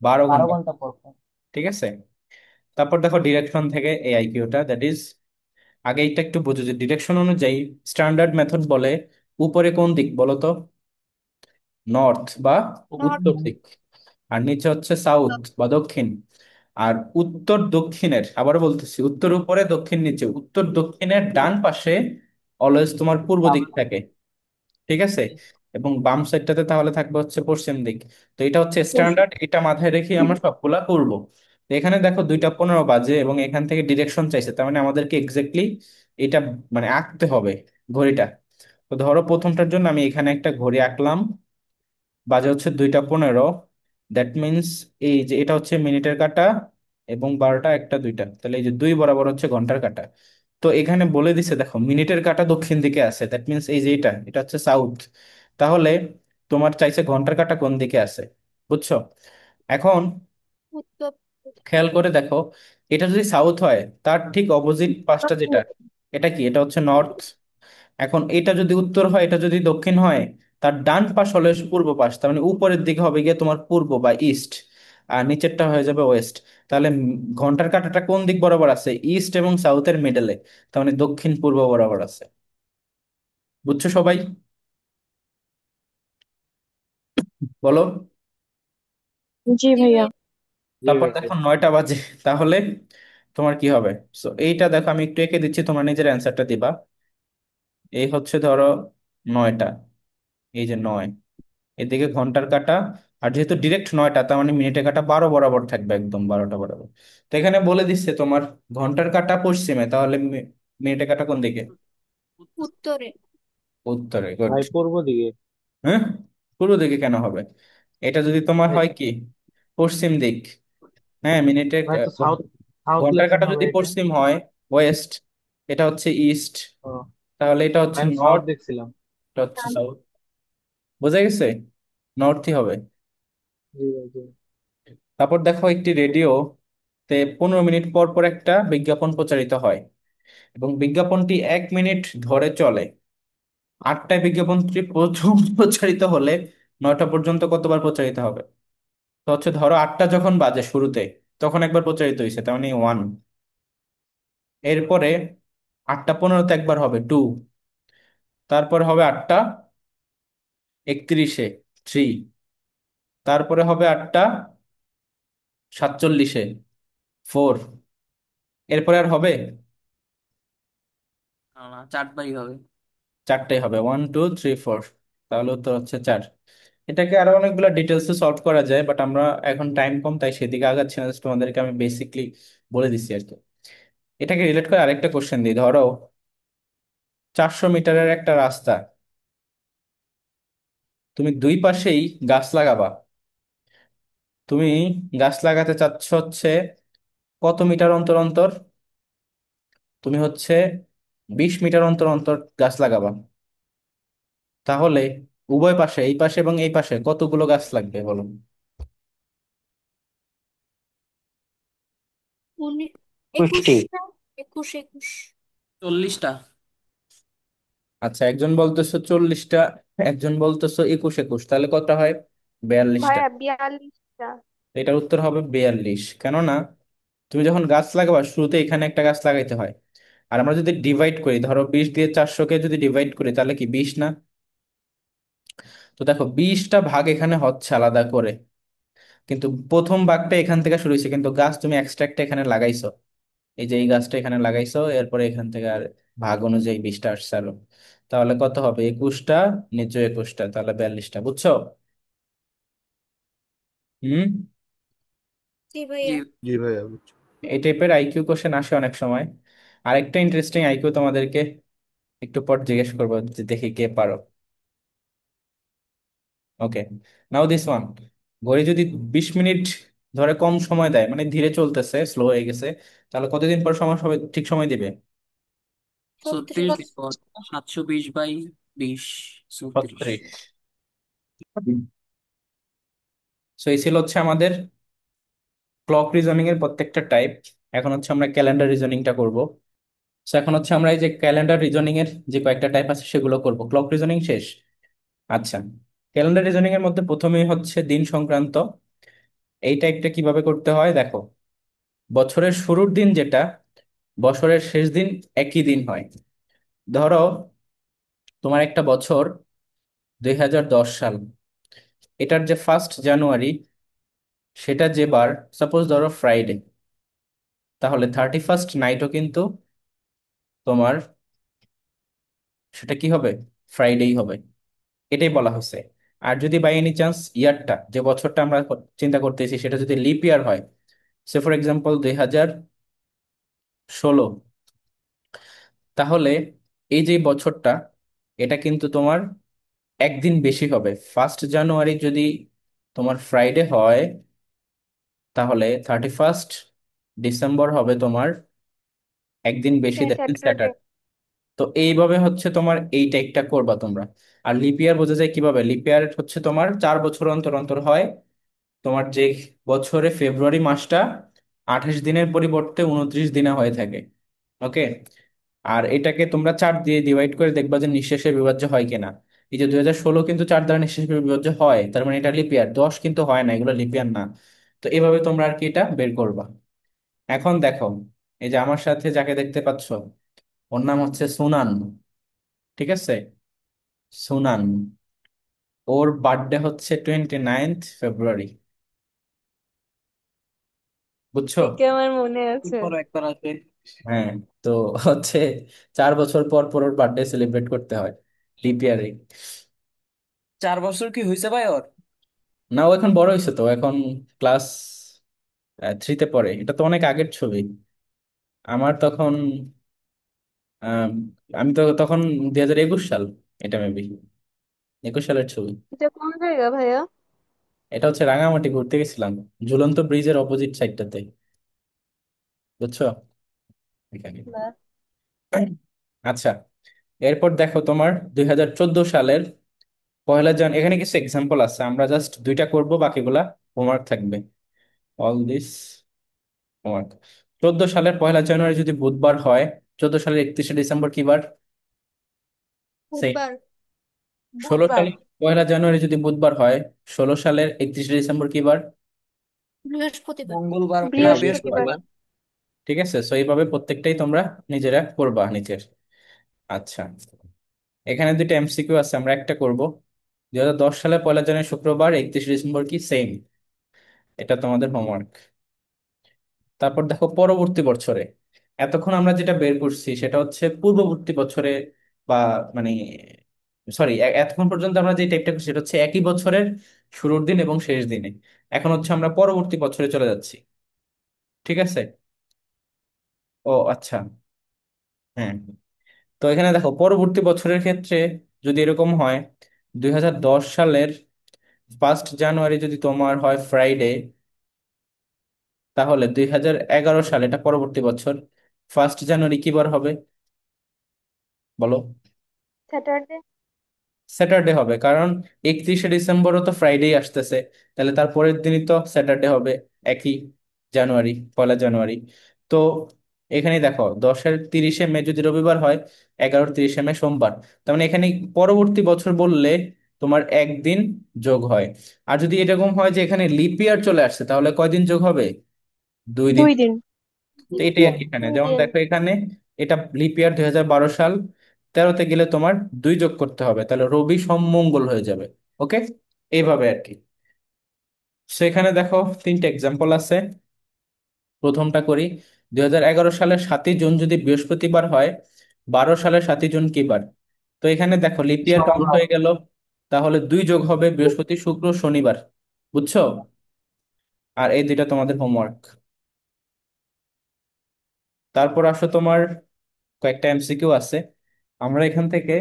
12 ঘন্টা। ঠিক আছে। তারপর দেখো ডিরেকশন থেকে এই আইকিউটা, দ্যাট ইজ, আগে এটা একটু বুঝো যে ডিরেকশন অনুযায়ী স্ট্যান্ডার্ড মেথড বলে উপরে কোন দিক বলো তো? নর্থ বা নর্থ। উত্তর দিক। আর নিচে হচ্ছে সাউথ বা দক্ষিণ। আর উত্তর দক্ষিণের, আবার বলতেছি, উত্তর উপরে দক্ষিণ নিচে, উত্তর দক্ষিণের ডান পাশে অলওয়েজ তোমার পূর্ব দিক থাকে। ঠিক আছে। এবং বাম সাইডটাতে তাহলে থাকবে হচ্ছে পশ্চিম দিক। তো এটা হচ্ছে স্ট্যান্ডার্ড, এটা মাথায় রেখে আমরা সবগুলা করবো। তো এখানে দেখো 2টা 15 বাজে এবং এখান থেকে ডিরেকশন চাইছে, তার মানে আমাদেরকে এক্স্যাক্টলি এটা মানে আঁকতে হবে ঘড়িটা। তো ধরো প্রথমটার জন্য আমি এখানে একটা ঘড়ি আঁকলাম, বাজে হচ্ছে 2টা 15। দ্যাট মিনস এই যে এটা হচ্ছে মিনিটের কাটা, এবং 12টা 1টা 2টা, তাহলে এই যে 2 বরাবর হচ্ছে ঘন্টার কাটা। তো এখানে বলে দিছে দেখো মিনিটের কাটা দক্ষিণ দিকে আছে, দ্যাট মিনস এই যে এটা এটা হচ্ছে সাউথ। তাহলে তোমার চাইছে ঘন্টার কাটা কোন দিকে আছে। বুঝছো? এখন উত্তর। খেয়াল করে দেখো, এটা যদি সাউথ হয় তার ঠিক অপোজিট পাশটা যেটা, এটা কি? এটা হচ্ছে নর্থ। এখন এটা যদি উত্তর হয়, এটা যদি দক্ষিণ হয়, তার ডান পাশ হলো পূর্ব পাশ, তার মানে উপরের দিকে হবে গিয়ে তোমার পূর্ব বা ইস্ট, আর নিচেরটা হয়ে যাবে ওয়েস্ট। তাহলে ঘন্টার কাঁটাটা কোন দিক বরাবর আছে? ইস্ট এবং সাউথের মিডলে, তার মানে দক্ষিণ পূর্ব বরাবর আছে। বুঝছো সবাই? বলো। জি জি ভাইয়া। ভাই। তারপর দেখো 9টা বাজে, তাহলে তোমার কি হবে? সো এইটা দেখো আমি একটু এঁকে দিচ্ছি, তোমরা নিজের অ্যান্সারটা দিবা। এই হচ্ছে ধরো 9টা, এই যে 9, এদিকে ঘন্টার কাটা। আর যেহেতু ডিরেক্ট 9টা, তার মানে মিনিটের কাটা 12 বরাবর থাকবে, একদম 12টা বরাবর। তো এখানে বলে দিচ্ছে তোমার ঘন্টার কাটা পশ্চিমে, তাহলে মিনিটের কাটা কোন দিকে? উত্তরে। উত্তরে। গুড। ভাই পূর্ব দিকে। হ্যাঁ, পূর্ব দিকে কেন হবে? এটা যদি তোমার ভাই হয় কি পশ্চিম দিক, হ্যাঁ মিনিটের ভাই তো সাউথ সাউথ ঘন্টার লেখছে কাটা না যদি ভাই এটা। পশ্চিম হয় ওয়েস্ট, এটা হচ্ছে ইস্ট, ও তাহলে এটা হচ্ছে আমি সাউথ নর্থ, দেখছিলাম। এটা হচ্ছে সাউথ। বোঝা গেছে? নর্থই হবে। জি ভাই জি। তারপর দেখো একটি রেডিও তে 15 মিনিট পর পর একটা বিজ্ঞাপন প্রচারিত হয়। এবং বিজ্ঞাপনটি 1 মিনিট ধরে চলে। 8টায় বিজ্ঞাপনটি প্রথম প্রচারিত হলে 9টা পর্যন্ত কতবার প্রচারিত হবে? তো হচ্ছে ধরো 8টা যখন বাজে শুরুতে, তখন একবার প্রচারিত হয়েছে, তার মানে 1। এরপরে 8টা 15-তে একবার হবে 2। তারপরে হবে 8টা 31-এ 3। তারপরে হবে 8টা 47-এ 4। এরপরে আর হবে? না না, চারবারই হবে। 4টাই হবে, 1 2 3 4। তাহলে উত্তর হচ্ছে 4। এটাকে আরো অনেকগুলো ডিটেলসে সলভ করা যায়, বাট আমরা এখন টাইম কম, তাই সেদিকে আগাচ্ছি না, জাস্ট তোমাদেরকে আমি বেসিকলি বলে দিচ্ছি আর কি। এটাকে রিলেট করে আরেকটা কোশ্চেন দিই। ধরো 400 মিটারের একটা রাস্তা, তুমি দুই পাশেই গাছ লাগাবা। তুমি গাছ লাগাতে চাচ্ছ হচ্ছে কত মিটার অন্তর অন্তর? তুমি হচ্ছে 20 মিটার অন্তর অন্তর গাছ লাগাবা। তাহলে উভয় পাশে, এই পাশে এবং এই পাশে, কতগুলো গাছ লাগবে বলো? 50। 21টা, 21 21। 40টা। আচ্ছা, একজন বলতেছো 40টা, একজন বলতেছো 21 21, তাহলে কত হয়? 42টা। ভাইয়া 42টা। এটার উত্তর হবে 42। কেননা তুমি যখন গাছ লাগাবা শুরুতে এখানে একটা গাছ লাগাইতে হয়। আর আমরা যদি ডিভাইড করি, ধরো 20 দিয়ে 400-কে যদি ডিভাইড করি, তাহলে কি 20 না? তো দেখো 20টা ভাগ এখানে হচ্ছে আলাদা করে, কিন্তু প্রথম ভাগটা এখান থেকে শুরু হয়েছে, কিন্তু গাছ তুমি এক্সট্রা একটা এখানে লাগাইছো। এই যে এই গাছটা এখানে লাগাইছো, এরপরে এখান থেকে আর ভাগ অনুযায়ী 20টা আসছে আরো। তাহলে কত হবে? 21টা, নিচে 21টা, তাহলে 42টা। বুঝছো? হুম। জি জি। ভাইয়া। জি ভাইয়া বুঝছি। এই টাইপের আইকিউ কোশ্চেন আসে অনেক সময়। আরেকটা ইন্টারেস্টিং আইকিউ তোমাদেরকে একটু পর জিজ্ঞেস করবো, যে দেখি কে পারো। ওকে, নাও দিস ওয়ান। ঘড়ি যদি 20 মিনিট ধরে কম সময় দেয়, মানে ধীরে চলতেছে, স্লো হয়ে গেছে, তাহলে কতদিন পর সময় হবে, ঠিক সময় দিবে? 36 36। দিন পর। 720/20, 36। 36। সো এই ছিল হচ্ছে আমাদের ক্লক রিজনিং এর প্রত্যেকটা টাইপ। এখন হচ্ছে আমরা ক্যালেন্ডার রিজনিংটা করব। সো এখন হচ্ছে আমরা এই যে ক্যালেন্ডার রিজনিং এর যে কয়েকটা টাইপ আছে সেগুলো করব। ক্লক রিজনিং শেষ। আচ্ছা, ক্যালেন্ডার রিজনিং এর মধ্যে প্রথমেই হচ্ছে দিন সংক্রান্ত। এই টাইপটা কিভাবে করতে হয় দেখো। বছরের শুরুর দিন যেটা, বছরের শেষ দিন একই দিন হয়। ধরো তোমার একটা বছর 2010 সাল, এটার যে 1 জানুয়ারি, সেটা যে বার, সাপোজ ধরো ফ্রাইডে, তাহলে 31 নাইটও কিন্তু তোমার সেটা কি হবে? ফ্রাইডেই হবে। এটাই বলা হচ্ছে। আর যদি বাই এনি চান্স ইয়ারটা, যে বছরটা আমরা চিন্তা করতেছি, সেটা যদি লিপ ইয়ার হয়, সে ফর এক্সাম্পল 2016, তাহলে এই যে বছরটা, এটা কিন্তু তোমার একদিন বেশি হবে। 1 জানুয়ারি যদি তোমার ফ্রাইডে হয়, তাহলে 31 ডিসেম্বর হবে তোমার একদিন বেশি, হ্যাঁ, দ্যাট মিন স্যাটারডে। স্যাটারডে। তো এইভাবে হচ্ছে তোমার এই টাইপটা করবা তোমরা। আর লিপ ইয়ার বোঝা যায় কিভাবে? লিপ ইয়ার হচ্ছে তোমার 4 বছর অন্তর অন্তর হয়। তোমার যে বছরে ফেব্রুয়ারি মাসটা 28 দিনের পরিবর্তে 29 দিনে হয়ে থাকে। ওকে। আর এটাকে তোমরা 4 দিয়ে ডিভাইড করে দেখবা যে নিঃশেষে বিভাজ্য হয় কিনা। এই যে 2016 কিন্তু 4 দ্বারা নিঃশেষে বিভাজ্য হয়, তার মানে এটা লিপিয়ার। 10 কিন্তু হয় না, এগুলো লিপিয়ার না। তো এভাবে তোমরা আর কি এটা বের করবা। এখন দেখো, এই যে আমার সাথে যাকে দেখতে পাচ্ছ, ওর নাম হচ্ছে সুনান। ঠিক আছে? সুনান। ওর বার্থডে হচ্ছে 29 ফেব্রুয়ারি। বুঝছো? থেকে আমার মনে আছে। পর একবার আসবে। হ্যাঁ। তো হচ্ছে 4 বছর পর পর ওর বার্থডে সেলিব্রেট করতে হয়, লিপ ইয়ারে। 4 বছর কি হয়েছে ভাই ওর? না, ও এখন বড় হয়েছে, তো এখন ক্লাস 3-তে পড়ে। এটা তো অনেক আগের ছবি। আমার তখন আম, আমি তো তখন 2021 সাল, এটা মেবি 21 সালের ছবি। এটা কোন জায়গা ভাইয়া? এটা হচ্ছে রাঙামাটি ঘুরতে গেছিলাম, ঝুলন্ত ব্রিজের অপোজিট সাইডটাতে। বুঝছো? এখানে। বাহ। আচ্ছা, এরপর দেখো তোমার 2014 সালের 1 জান, এখানে কিছু এক্সাম্পল আছে, আমরা জাস্ট দুইটা করব, বাকিগুলা হোমওয়ার্ক থাকবে। All this homework. 2014 সালের 1 জানুয়ারি যদি বুধবার হয়, 14 সালের 31শে ডিসেম্বর কি বার? সেই বুধবার। 16 সালে বুধবার। 1 জানুয়ারি যদি বুধবার হয়, 16 সালের 31শে ডিসেম্বর কি বার? বৃহস্পতিবার। মঙ্গলবার। হ্যাঁ, বৃহস্পতিবার। বৃহস্পতিবার। ঠিক আছে, সো এইভাবে প্রত্যেকটাই তোমরা নিজেরা করবা নিজের। আচ্ছা, এখানে দুটো এমসিকিউ আছে, আমরা একটা করব। 2010 সালে 1 জানুয়ারি শুক্রবার, 31শে ডিসেম্বর কি? সেম। এটা তোমাদের হোমওয়ার্ক। তারপর দেখো পরবর্তী বছরে, এতক্ষণ আমরা যেটা বের করছি সেটা হচ্ছে পূর্ববর্তী বছরে, বা মানে সরি, এতক্ষণ পর্যন্ত আমরা যে টাইপটা করছি সেটা হচ্ছে একই বছরের শুরুর দিন এবং শেষ দিনে। এখন হচ্ছে আমরা পরবর্তী বছরে চলে যাচ্ছি। ঠিক আছে? ও আচ্ছা, হ্যাঁ। তো এখানে দেখো পরবর্তী বছরের ক্ষেত্রে যদি এরকম হয়, 2010 সালের 1 জানুয়ারি যদি তোমার হয় ফ্রাইডে, তাহলে 2011 সালে, এটা পরবর্তী বছর, 1 জানুয়ারি কি বার হবে বলো? স্যাটারডে। স্যাটারডে হবে, কারণ 31শে ডিসেম্বরও তো ফ্রাইডে আসতেছে, তাহলে তার পরের দিনই তো স্যাটারডে হবে, 1 জানুয়ারি, 1 জানুয়ারি। তো এখানে দেখো 10-এর 30শে মে যদি রবিবার হয়, 11-30শে মে সোমবার, তার মানে এখানে পরবর্তী বছর বললে তোমার একদিন যোগ হয়। আর যদি এরকম হয় যে এখানে লিপ ইয়ার চলে আসছে, তাহলে কয়দিন যোগ হবে? 2 দিন। 2 দিন। তো এটাই আর কি, এখানে দুই যেমন দিন দেখো এখানে এটা লিপ ইয়ার 2012 সাল, 13তে গেলে তোমার 2 যোগ করতে হবে, তাহলে রবি সোম মঙ্গল হয়ে যাবে। ওকে, এইভাবে আর কি। সেখানে দেখো তিনটে এক্সাম্পল আছে। প্রথমটা করি। 2011 সালের 7ই জুন যদি বৃহস্পতিবার হয়, 12 সালের 7ই জুন কি বার? তো এখানে দেখো লিপ ইয়ার কাউন্ট সোমবার। হয়ে গেল, তাহলে 2 যোগ হবে বৃহস্পতি শুক্র শনিবার। বুঝছো? আর এই দুইটা তোমাদের হোমওয়ার্ক। তারপর আসো তোমার কয়েকটা এমসিকিউ আছে, আমরা এখান থেকে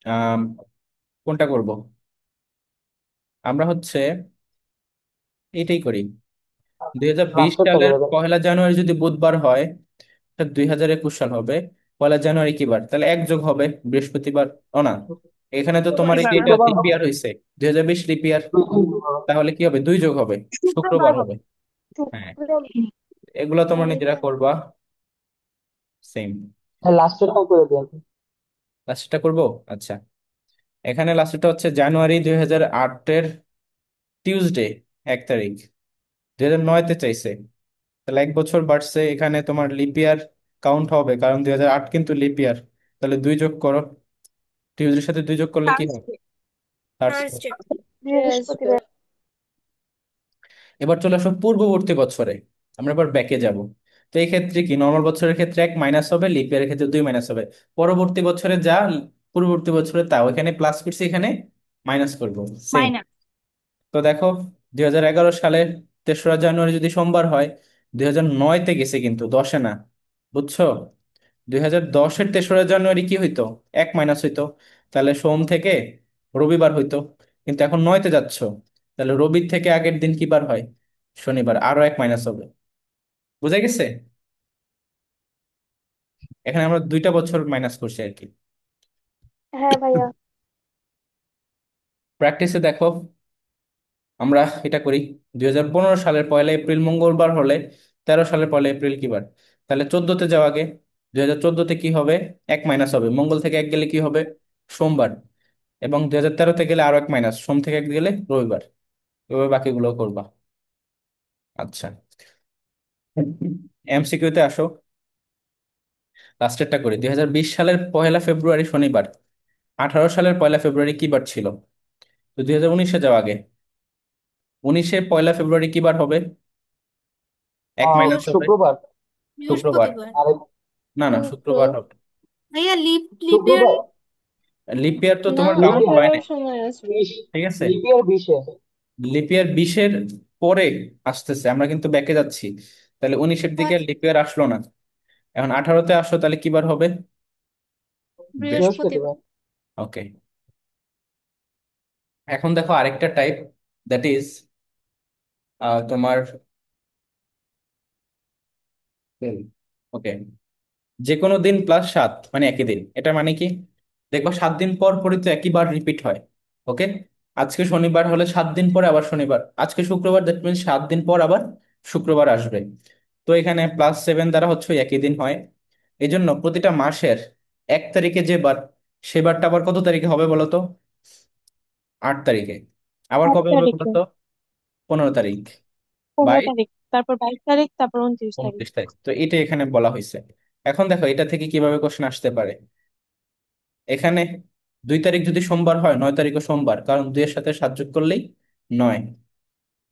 আম, কোনটা করব? আমরা হচ্ছে এটাই করি। দুই হাজার বিশ লাস্টেরটা সালের করে দেন। 1 জানুয়ারি যদি বুধবার হয়, 2021 সাল হবে, 1 জানুয়ারি কি বার? তাহলে 1 যোগ হবে বৃহস্পতিবার। ও না, এখানে তো তোমার এই যে এটা শুক্রবার লিপ হবে। ইয়ার হয়েছে, 2020 লিপ ইয়ার, তাহলে কি হবে? 2 যোগ হবে, শুক্রবার শুক্রবার হবে। হবে। হ্যাঁ, শুক্রবার। এগুলো তোমরা হ্যাঁ নিজেরা ভাইয়া। করবা। সেম। লাস্টেরটা করে দেন। লাস্টটা করবো। আচ্ছা, এখানে লাস্টটা হচ্ছে জানুয়ারি 2008-এর টিউসডে, 1 তারিখ, 2009-তে চাইছে, তাহলে 1 বছর বাড়ছে। এখানে তোমার লিপ ইয়ার কাউন্ট হবে, কারণ 2008 কিন্তু লিপ ইয়ার। তাহলে 2 যোগ করো, টিউজডের সাথে 2 যোগ করলে কি হয়? থার্সডে। থার্সডে। থার্সডে। বৃহস্পতিবার। এবার চলে আসো পূর্ববর্তী বছরে, আমরা এবার ব্যাকে যাব। তো এই ক্ষেত্রে কি, নর্মাল বছরের ক্ষেত্রে 1 মাইনাস হবে, লিপ ইয়ারের ক্ষেত্রে 2 মাইনাস হবে। পরবর্তী বছরে যা, পূর্ববর্তী বছরে তা, এখানে প্লাস করছি, এখানে মাইনাস করবো। সেম। মাইনাস। তো দেখো 2011 সালের 3রা জানুয়ারি যদি সোমবার হয়, 2009-তে গেছে কিন্তু 10-এ না। বুঝছো? 2010-এর 3রা জানুয়ারি কি হইতো? 1 মাইনাস হইতো, তাহলে সোম থেকে রবিবার হইতো। কিন্তু এখন 9-তে যাচ্ছ, তাহলে রবির থেকে আগের দিন কি বার হয়? শনিবার, আরো 1 মাইনাস হবে। বুঝা গেছে? এখানে আমরা 2টা বছর মাইনাস করছি আর কি। হ্যাঁ ভাইয়া। প্র্যাকটিসে দেখো আমরা এটা করি। 2015 সালের 1 এপ্রিল মঙ্গলবার হলে, 13 সালের 1 এপ্রিল কি বার? তাহলে 14-তে যাওয়া আগে, 2014-তে কি হবে? 1 মাইনাস হবে, মঙ্গল থেকে 1 গেলে কি হবে? সোমবার। এবং 2013-তে গেলে আরো 1 মাইনাস, সোম থেকে 1 গেলে রবিবার। এভাবে বাকিগুলো করবা। আচ্ছা, এমসিকিউতে আসো। লাস্টেরটা করি। 2020 সালের 1 ফেব্রুয়ারি শনিবার, 18 সালের 1 ফেব্রুয়ারি কি বার ছিল? তো 2019-এ যাওয়া আগে, 19-এর 1 ফেব্রুয়ারি কি বার হবে? 1 মাইনাস হবে, শুক্রবার। শুক্রবার। বৃহস্পতিবার। আরেক না না, শুক্রবার হবে। ভাইয়া লিপের। শুক্রবার। লিপ ইয়ার তো না, তোমার কাউন্ট লিপিয়ার হয় আঠারোর না। সময় আসবে। 20। ঠিক আছে, লিপিয়ার 20-এ। লিপ ইয়ার 20-এর পরে আসতেছে, আমরা কিন্তু ব্যাকে যাচ্ছি। তাহলে 19-এর দিকে লিপ ইয়ার আসলো না। এখন 18-তে আসো, তাহলে কি বার হবে? বৃহস্পতি। বৃহস্পতিবার। বৃহস্পতিবার। ওকে, এখন দেখো আরেকটা টাইপ, দ্যাট ইজ তোমার, ওকে, যে কোনো দিন প্লাস 7 মানে একই দিন, এটা মানে কি? দেখবা 7 দিন পর পরই তো একই বার রিপিট হয়। ওকে, আজকে শনিবার হলে 7 দিন পরে আবার শনিবার, আজকে শুক্রবার, দ্যাট মিনস 7 দিন পর আবার শুক্রবার আসবে। তো এখানে +7 দ্বারা হচ্ছে ওই একই দিন হয়। এই জন্য প্রতিটা মাসের 1 তারিখে যে বার, সে বারটা আবার কত তারিখে হবে বলো তো? 8 তারিখে। আবার আট কবে হবে বলো তারিখে তো? 15 তারিখ। 15 22, তারিখ, তারপর 22 তারিখ, তারপর 29 তারিখ। 29 তারিখ। তো এটা এখানে বলা হয়েছে। এখন দেখো এটা থেকে কিভাবে কোশ্চেন আসতে পারে। এখানে 2 তারিখ যদি সোমবার হয়, 9 তারিখও সোমবার, কারণ 2 এর সাথে 7 যোগ করলেই 9।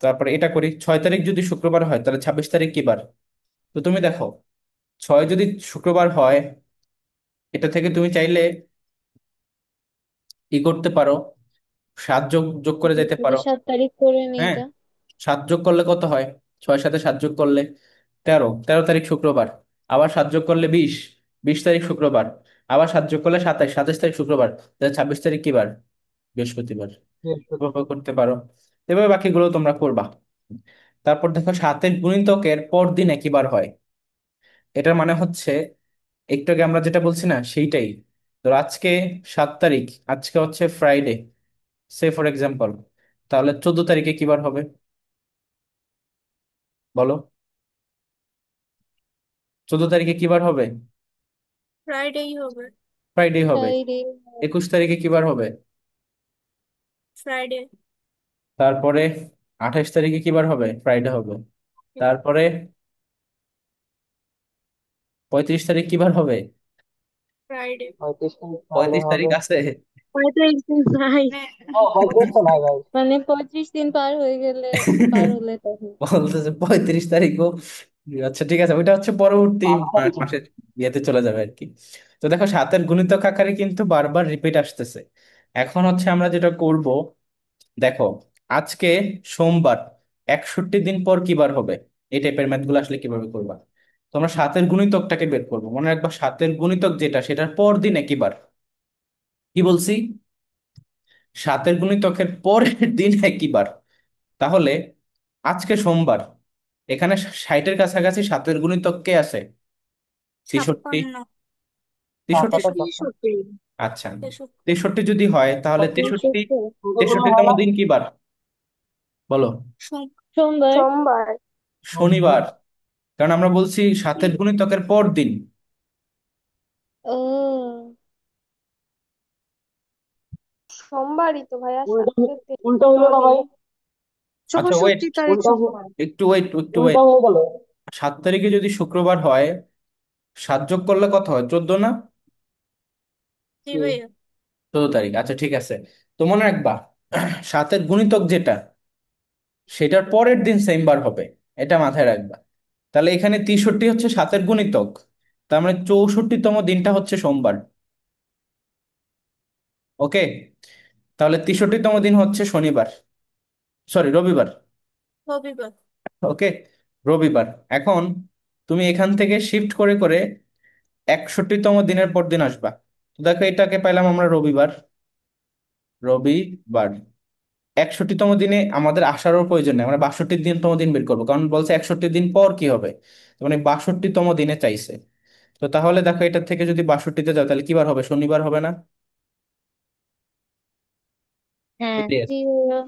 তারপরে এটা করি, 6 তারিখ যদি শুক্রবার হয় তাহলে 26 তারিখ কি বার? তো তুমি দেখো, 6 যদি শুক্রবার হয়, এটা থেকে তুমি চাইলে ই করতে পারো, 7 যোগ যোগ করে যেতে যদি পারো। 7 তারিখ করে নিই হ্যাঁ, তা 7 যোগ করলে কত হয়? 6-এর সাথে 7 যোগ করলে 13, 13 তারিখ শুক্রবার। আবার 7 যোগ করলে 20, 20 তারিখ শুক্রবার। আবার 7 যোগ করলে 27, 27 তারিখ শুক্রবার। তাহলে 26 তারিখ কি বার? বৃহস্পতিবার। এভাবে করতে পারো। এভাবে বাকিগুলো তোমরা করবা। তারপর দেখো 7-এর গুণিতকের পর দিন একই বার হয়। এটার মানে হচ্ছে, একটু আগে আমরা যেটা বলছি না সেইটাই। তো আজকে 7 তারিখ, আজকে হচ্ছে ফ্রাইডে, সে ফর এক্সাম্পল, তাহলে 14 তারিখে কি বার হবে বলো? 14 তারিখে কি বার হবে? ফ্রাইডেই হবে। ফ্রাইডে হবে। ফ্রাইডে। 21 তারিখে কি বার হবে? ফ্রাইডে। তারপরে 28 তারিখে কি বার হবে? ফ্রাইডে হবে। তারপরে 35 তারিখ কি বার হবে? ফ্রাইডে। 35 তারিখ তাহলে 35 তারিখ হবে। আছে? 35 দিন নাই, মানে পঁয়ত্রিশ তো নাই ভাই। মানে 35 দিন পার হয়ে গেলে, পার হলে তখন। বলতেছে 35 তারিখও। আচ্ছা ঠিক আছে, ওইটা হচ্ছে পরবর্তী 8 তারিখে। মাসের ইয়েতে চলে যাবে আর কি। তো দেখো 7-এর গুণিতক আকারে কিন্তু বারবার রিপিট আসতেছে। এখন হচ্ছে আমরা যেটা করব, দেখো আজকে সোমবার, 61 দিন পর কি বার হবে? এই টাইপের ম্যাথ গুলো আসলে কিভাবে করবা? তোমরা 7-এর গুণিতকটাকে বের করবো, মনে রাখবা 7-এর গুণিতক যেটা সেটার পর দিন একই বার। কি বলছি? 7-এর গুণিতকের পরের দিন একই বার। তাহলে আজকে সোমবার, এখানে 60-এর কাছাকাছি 7-এর গুণিতক কে আছে? 63। 56। 63। তারপরে 63। আচ্ছা, 63। 63 যদি হয় তাহলে তেষট্টি, 63। তেষট্টিতম দিন কি বার বলো? সোমবার। সোমবার। শনিবার। কারণ আমরা বলছি 7-এর গুণিতকের পর দিন। ও, সোমবারই তো ভাইয়া, উল্টা, সাথে উল্টা হইলো না দিন। ভাই? আচ্ছা ওয়েট, 64 তারিখ উল্টা সোমবার। একটু ওয়েট, একটু উল্টা ওয়েট। হয়ে গেল। 7 তারিখে যদি শুক্রবার হয়, 7 যোগ করলে কত হয়? 14 না? জি কি? ভাইয়া। 14 তারিখ, আচ্ছা ঠিক আছে। তো মনে রাখবা 7-এর গুণিতক যেটা, সেটার পরের দিন সেম বার হবে, এটা মাথায় রাখবা। তাহলে এখানে 63 হচ্ছে 7-এর গুণিতক, তার মানে 64তম দিনটা হচ্ছে সোমবার। ওকে, তাহলে 63তম দিন হচ্ছে শনিবার, সরি রবিবার। রবিবার। ওকে, রবিবার। এখন তুমি এখান থেকে শিফট করে করে 61তম দিনের পর দিন আসবা। তো দেখো এটাকে পাইলাম আমরা রবিবার, রবিবার। 61তম দিনে আমাদের আসারও প্রয়োজন নেই, আমরা 62তম দিন বের করবো, কারণ বলছে 61 দিন পর কি হবে, তো মানে 62তম দিনে চাইছে। তো তাহলে দেখো এটা থেকে যদি 62-তে যাও তাহলে কি বার হবে? শনিবার হবে না? হ্যাঁ। Yes. জি ভাইয়া।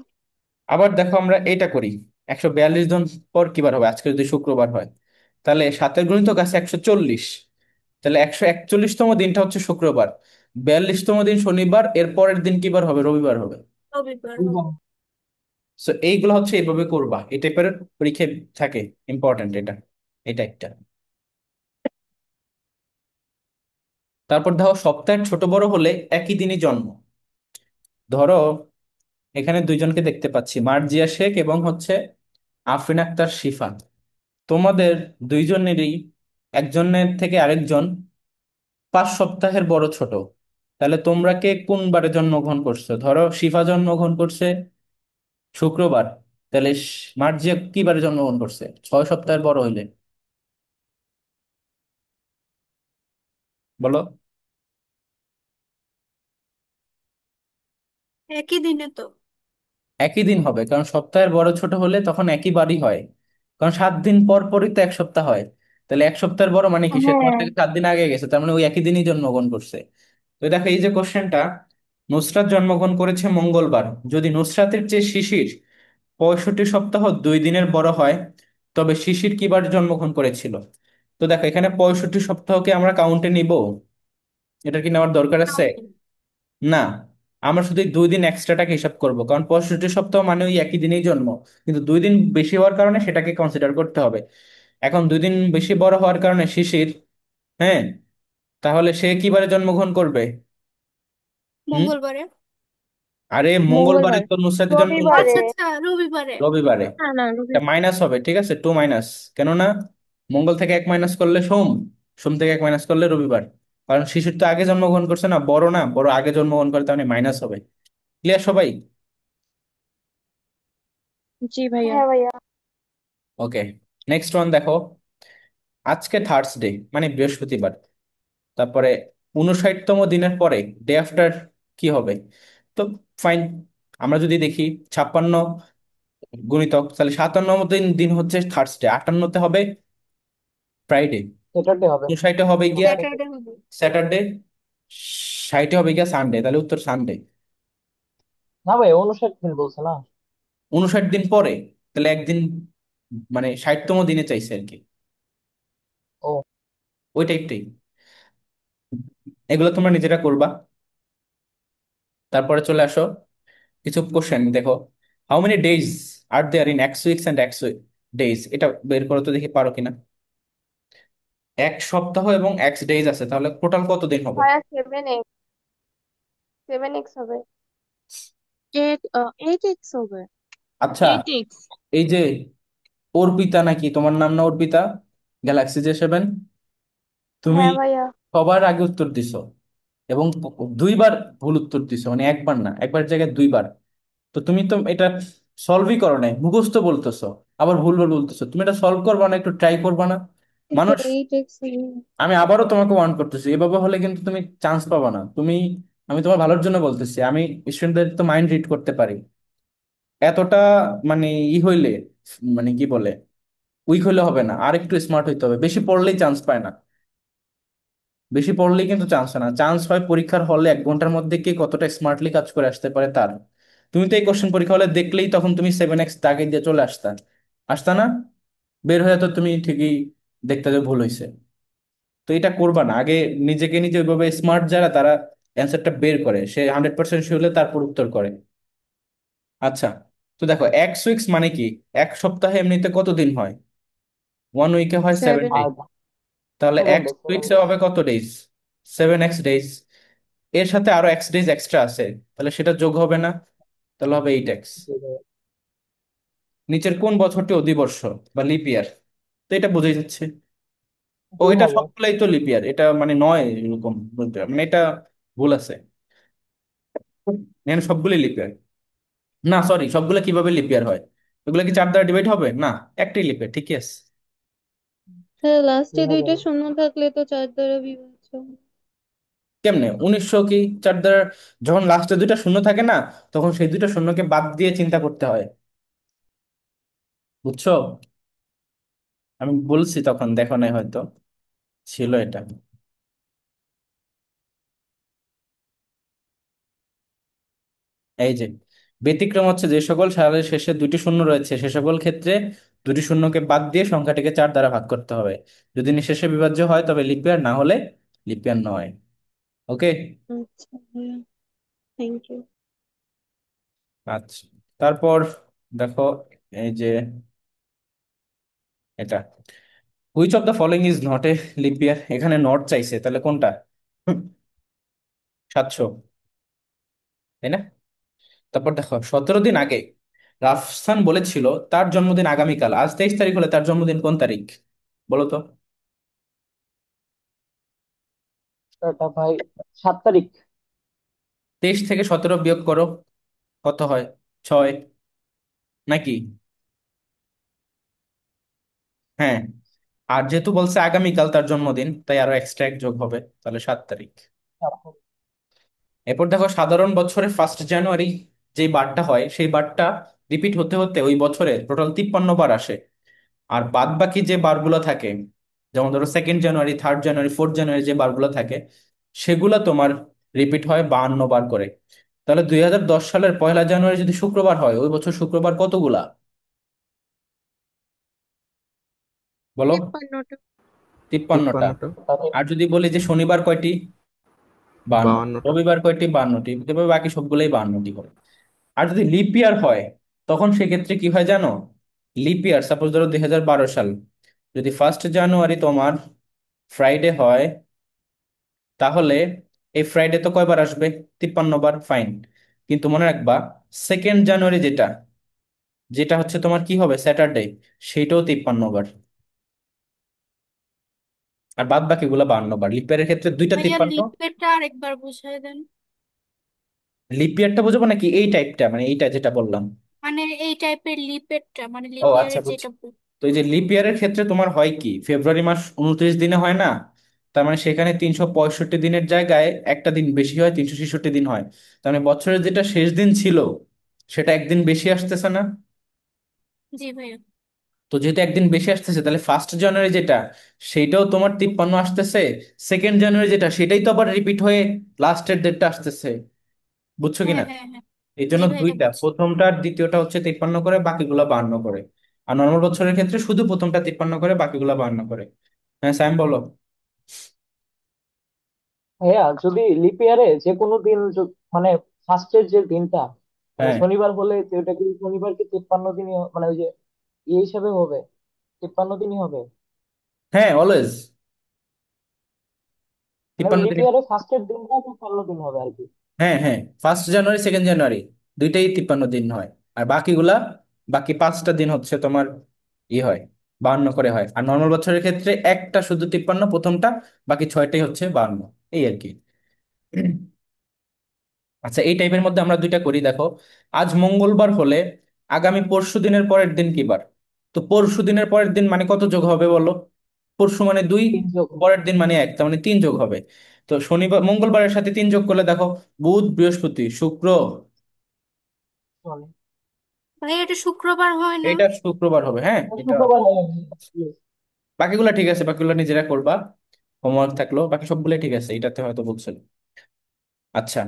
আবার দেখো আমরা এটা করি, 142 দিন পর কি বার হবে? আজকে যদি শুক্রবার হয়, তাহলে 7-এর গুণিতক আছে 140, তাহলে 141তম দিনটা হচ্ছে শুক্রবার, 42তম দিন শনিবার, এর পরের দিন কি বার হবে? রবিবার হবে। রবিবার হবে। উল্টা। সো এইগুলো হচ্ছে এইভাবে করবা, এই টাইপের পরীক্ষায় থাকে, ইম্পর্টেন্ট এটা, এটা একটা। তারপর ধরো সপ্তাহের ছোট বড় হলে একই দিনই জন্ম। ধরো এখানে দুইজনকে দেখতে পাচ্ছি, মার্জিয়া শেখ এবং হচ্ছে আফরিন আক্তার শিফা। তোমাদের দুইজনেরই, একজনের থেকে আরেকজন 5 সপ্তাহের বড় ছোট। তাহলে তোমরা কে কোন বারে জন্মগ্রহণ করছো? ধরো শিফা জন্মগ্রহণ করছে শুক্রবার, তাহলে মার্জিয়া কি বারে জন্মগ্রহণ করছে 6 সপ্তাহের বড় হইলে? বলো। একই দিনে তো। একই দিন হবে, কারণ সপ্তাহের বড় ছোট হলে তখন একই বারই হয়, কারণ 7 দিন পর পরই তো 1 সপ্তাহ হয়। তাহলে 1 সপ্তাহের বড় মানে কি? সে তোমার হ্যাঁ। থেকে 7 দিন আগে গেছে, তার মানে ওই একই দিনই জন্মগ্রহণ করছে। তো দেখো এই যে কোশ্চেনটা, নুসরাত জন্মগ্রহণ করেছে মঙ্গলবার, যদি নুসরাতের চেয়ে শিশির 65 সপ্তাহ 2 দিনের বড় হয়, তবে শিশির কি বার জন্মগ্রহণ করেছিল? তো দেখো এখানে 65 সপ্তাহকে আমরা কাউন্টে নিব, এটা কি নেওয়ার দরকার আছে? না, আমরা শুধু এই 2 দিন এক্সট্রাটাকে হিসাব করব, কারণ 65 সপ্তাহ মানে ওই একই দিনেই জন্ম, কিন্তু 2 দিন বেশি হওয়ার কারণে সেটাকে কনসিডার করতে হবে। এখন 2 দিন বেশি বড় হওয়ার কারণে শিশির, হ্যাঁ, তাহলে সে কি বারে জন্মগ্রহণ করবে? হুম, মঙ্গলবারে। আরে মঙ্গলবারে মঙ্গলবার। তো নুসরাতের জন্ম রবিবারে। আচ্ছা আচ্ছা, রবিবারে। রবিবারে। না না এটা মাইনাস হবে, ঠিক আছে, 2 মাইনাস। কেননা মঙ্গল থেকে 1 মাইনাস করলে সোম, সোম থেকে 1 মাইনাস করলে রবিবার। কারণ শিশুর তো আগে জন্মগ্রহণ করছে না, বড় না, বড় আগে জন্মগ্রহণ করে, তার মানে মাইনাস হবে। ক্লিয়ার সবাই? জি ভাইয়া। হ্যাঁ ভাইয়া। ওকে, নেক্সট ওয়ান দেখো। আজকে থার্সডে মানে বৃহস্পতিবার, তারপরে 59তম দিনের পরে ডে আফটার কি হবে? তো ফাইন, আমরা যদি দেখি 56 গুণিতক, তাহলে 57 দিন দিন হচ্ছে থার্সডে, 58তে হবে ফ্রাইডে, স্যাটারডে হবে। 59 হবে গিয়া স্যাটারডে হবে। স্যাটারডে, 60 হবে গিয়া সানডে, তাহলে উত্তর সানডে। না ভাই 59 দিন বলছে না। 59 দিন পরে, তাহলে একদিন, মানে 60তম দিনে চাইছে আর কি, ও ওই টাইপটাই। এগুলো তোমরা নিজেরা করবা। তারপরে চলে আসো কিছু কোশ্চেন দেখো। How many days are there in x weeks and x days, এটা বের করো তো দেখি পারো কিনা। 1 সপ্তাহ এবং এক্স ডেজ আছে, তাহলে টোটাল কত দিন হবে? ভাইয়া 7x, 7x হবে। 8x হবে। আচ্ছা, 8x। এই যে অর্পিতা, নাকি তোমার নাম না অর্পিতা, গ্যালাক্সি J7, তুমি হ্যাঁ ভাইয়া। সবার আগে উত্তর দিছো এবং 2বার ভুল উত্তর দিছো, মানে একবার না, একবার জায়গায় 2বার। তো তুমি তো এটা সলভই করো নাই, মুখস্থ বলতেছো, আবার ভুল ভুল বলতেছো। তুমি এটা সলভ করবা না, একটু ট্রাই করবা না? তো মানুষ, 8x। আমি আবারও তোমাকে ওয়ার্ন করতেছি, এভাবে হলে কিন্তু তুমি চান্স পাবা না তুমি। আমি তোমার ভালোর জন্য বলতেছি, আমি স্টুডেন্টদের তো মাইন্ড রিড করতে পারি। এতটা মানে হইলে, মানে কি বলে, উইক হইলে হবে না, আর একটু স্মার্ট হইতে হবে। বেশি পড়লেই চান্স পায় না, বেশি পড়লেই কিন্তু চান্স হয় না। চান্স হয় পরীক্ষার হলে 1 ঘন্টার মধ্যে কে কতটা স্মার্টলি কাজ করে আসতে পারে তার। তুমি তো এই কোশ্চেন পরীক্ষা হলে দেখলেই তখন তুমি 7x দাগে দিয়ে চলে আসতা, আসতা না? বের হয়ে তো তুমি ঠিকই দেখতে যে ভুল হয়েছে। তো এটা করবা না, আগে নিজেকে নিজে ওইভাবে, স্মার্ট যারা তারা অ্যান্সারটা বের করে, সে 100% শিওর হলে তারপর উত্তর করে। আচ্ছা, তো দেখো এক্স উইকস মানে কি? 1 সপ্তাহে এমনিতে কত দিন হয়? 1 উইকে হয় 7 ডে, আর তাহলে 7 ডে, এক্স 7 উইকসে ডে। হবে কত ডেজ? 7x days. এর সাথে আরো X ডেজ এক্সট্রা আছে, তাহলে সেটা যোগ হবে না, তাহলে হবে 8x। জি ভাইয়া। নিচের কোন বছরটি অধিবর্ষ বা লিপ ইয়ার? তো এটা বোঝাই যাচ্ছে। ও, জুন এটা হবে। সবগুলাই তো লিপ ইয়ার, এটা মানে নয় এরকম বলতে, মানে এটা ভুল আছে, এখানে সবগুলোই লিপ ইয়ার। না সরি, সবগুলো কিভাবে লিপ ইয়ার হয়? এগুলো কি 4 দ্বারা ডিভাইড হবে না? একটাই লিপ ইয়ার, ঠিকই আছে। হ্যাঁ, লাস্টে কিভাবে 2টা হবে? শূন্য থাকলে তো 4 দ্বারা বিভাজ্য। কেমনে 1900 কি 4 দ্বারা? যখন লাস্টে 2টা শূন্য থাকে না, তখন সেই 2টা শূন্যকে বাদ দিয়ে চিন্তা করতে হয়, বুঝছো? আমি বলছি তখন, দেখো নাই হয়তো, ছিল এটা। এই যে ব্যতিক্রম হচ্ছে, যে সকল সালের শেষে 2টি শূন্য রয়েছে সে সকল ক্ষেত্রে 2টি শূন্যকে বাদ দিয়ে সংখ্যাটিকে 4 দ্বারা ভাগ করতে হবে। যদি নিঃশেষে বিভাজ্য হয় তবে লিপ ইয়ার, না হলে লিপ ইয়ার নয়। ওকে। আচ্ছা ভাইয়া, থ্যাংক ইউ। আচ্ছা, তারপর দেখো, এই যে এটা, which of the following is not a leap ইয়ার, এখানে নট চাইছে, তাহলে কোনটা? 700, তাই না? তারপর দেখো 17 দিন আগে রাফসান বলেছিল তার জন্মদিন আগামীকাল, আজ 23 তারিখ হলে তার জন্মদিন কোন তারিখ? বলো তো। এটা ভাই 7 তারিখ। 23 থেকে 17 বিয়োগ করো, কত হয়? 6 নাকি? হ্যাঁ, আর যেহেতু বলছে আগামীকাল তার জন্মদিন, তাই আরো এক্সট্রা এক যোগ হবে, তাহলে 7 তারিখ। এরপর দেখো সাধারণ বছরে 1 জানুয়ারি যেই বারটা হয়, সেই বারটা রিপিট হতে হতে ওই বছরে টোটাল 53 বার আসে। আর বাদ বাকি যে বারগুলো থাকে, যেমন ধরো 2 জানুয়ারি, 3 জানুয়ারি, 4 জানুয়ারি যে বারগুলো থাকে, সেগুলো তোমার রিপিট হয় 52 বার করে। তাহলে 2010 সালের 1 জানুয়ারি যদি শুক্রবার হয়, ওই বছর শুক্রবার কতগুলা? বলো। 53টা। 53টা। তিপ্পান্নটা। তাহলে আর যদি বলি যে শনিবার কয়টি, 52। 52টা। রবিবার কয়টি, 52টি। তবে বাকি সবগুলোই 52টি করে। আর যদি লিপ ইয়ার হয়, তখন সেক্ষেত্রে কি হয় জানো? লিপ ইয়ার সাপোজ ধরো 2012 সাল, যদি 1 জানুয়ারি তোমার ফ্রাইডে হয়, তাহলে এই ফ্রাইডে তো কয়বার আসবে? 53 বার, ফাইন। কিন্তু মনে রাখবা, 2 জানুয়ারি যেটা, যেটা হচ্ছে তোমার কি হবে, স্যাটারডে, সেটাও 53 বার। আর বাদ বাকি গুলা 52 বার। লিপ ইয়ারের ক্ষেত্রে দুইটা ভাইয়া 53। লিপেরটা আরেকবার বুঝাই দেন। লিপ ইয়ারটা বুঝবো নাকি এই টাইপটা, মানে এইটা যেটা বললাম? মানে এই টাইপের লিপেরটা, মানে ও লিপ আচ্ছা, ইয়ারের বুঝছি। যেটা তো এই যে লিপ ইয়ারের ক্ষেত্রে তোমার হয় কি, ফেব্রুয়ারি মাস 29 দিনে হয় না? তার মানে সেখানে 365 দিনের জায়গায় একটা দিন বেশি হয়, 366 দিন হয়। তার মানে বছরের যেটা শেষ দিন ছিল, সেটা একদিন বেশি আসতেছে না? জি ভাইয়া। তো যেহেতু একদিন বেশি আসতেছে, তাহলে 1 জানুয়ারি যেটা, সেইটাও তোমার 53 আসতেছে। 2 জানুয়ারি যেটা, সেটাই তো আবার রিপিট হয়ে লাস্টের ডেটটা আসতেছে। বুঝছো হ্যাঁ কিনা? হ্যাঁ হ্যাঁ। এই জি জন্য ভাইয়া দুইটা, বুঝছি। প্রথমটা আর দ্বিতীয়টা হচ্ছে 53 করে, বাকিগুলো 52 করে। আর নর্মাল বছরের ক্ষেত্রে শুধু প্রথমটা 53 করে, বাকিগুলো 52 করে। হ্যাঁ স্যাম বলো। ভাইয়া যদি লিপ ইয়ারে যে কোনো দিন মানে ফার্স্টের যে দিনটা, মানে হ্যাঁ, শনিবার হলে তো এটা কি শনিবার কি 53 দিনই মানে ওই যে ইয়ে হিসাবে হবে, 53 দিনই হবে? হ্যাঁ, অলওয়েজ মানে 53 লিপ দিন। ইয়ারে ফার্স্টের দিনটা 53 দিন হবে আর কি। হ্যাঁ হ্যাঁ, 1 জানুয়ারি 2 জানুয়ারি দুইটাই 53 দিন হয়। আর বাকিগুলা, বাকি 5টা দিন হচ্ছে তোমার হয়, 52 করে হয়। আর নর্মাল বছরের ক্ষেত্রে একটা শুধু 53, প্রথমটা, বাকি 6টাই হচ্ছে 52। এই আর কি। আচ্ছা, এই টাইপের মধ্যে আমরা দুইটা করি, দেখো। আজ মঙ্গলবার হলে আগামী পরশু দিনের পরের দিন কি বার? তো পরশু দিনের পরের দিন মানে কত যোগ হবে বলো? পরশু মানে 2, 3 যোগ পরের দিন মানে 1, তার মানে 3 যোগ হবে। তো শনিবার মঙ্গলবারের সাথে 3 যোগ করলে দেখো, বুধ, বৃহস্পতি, শুক্র। মানে ভাইয়া এটা শুক্রবার হয় না? এটা শুক্রবার হবে, হ্যাঁ এটা। শুক্রবার হবে। বাকিগুলো ঠিক আছে, বাকিগুলো নিজেরা করবা, হোমওয়ার্ক থাকলো। বাকি সবগুলো ঠিক আছে, এটাতে হয়তো বলছিল। আচ্ছা,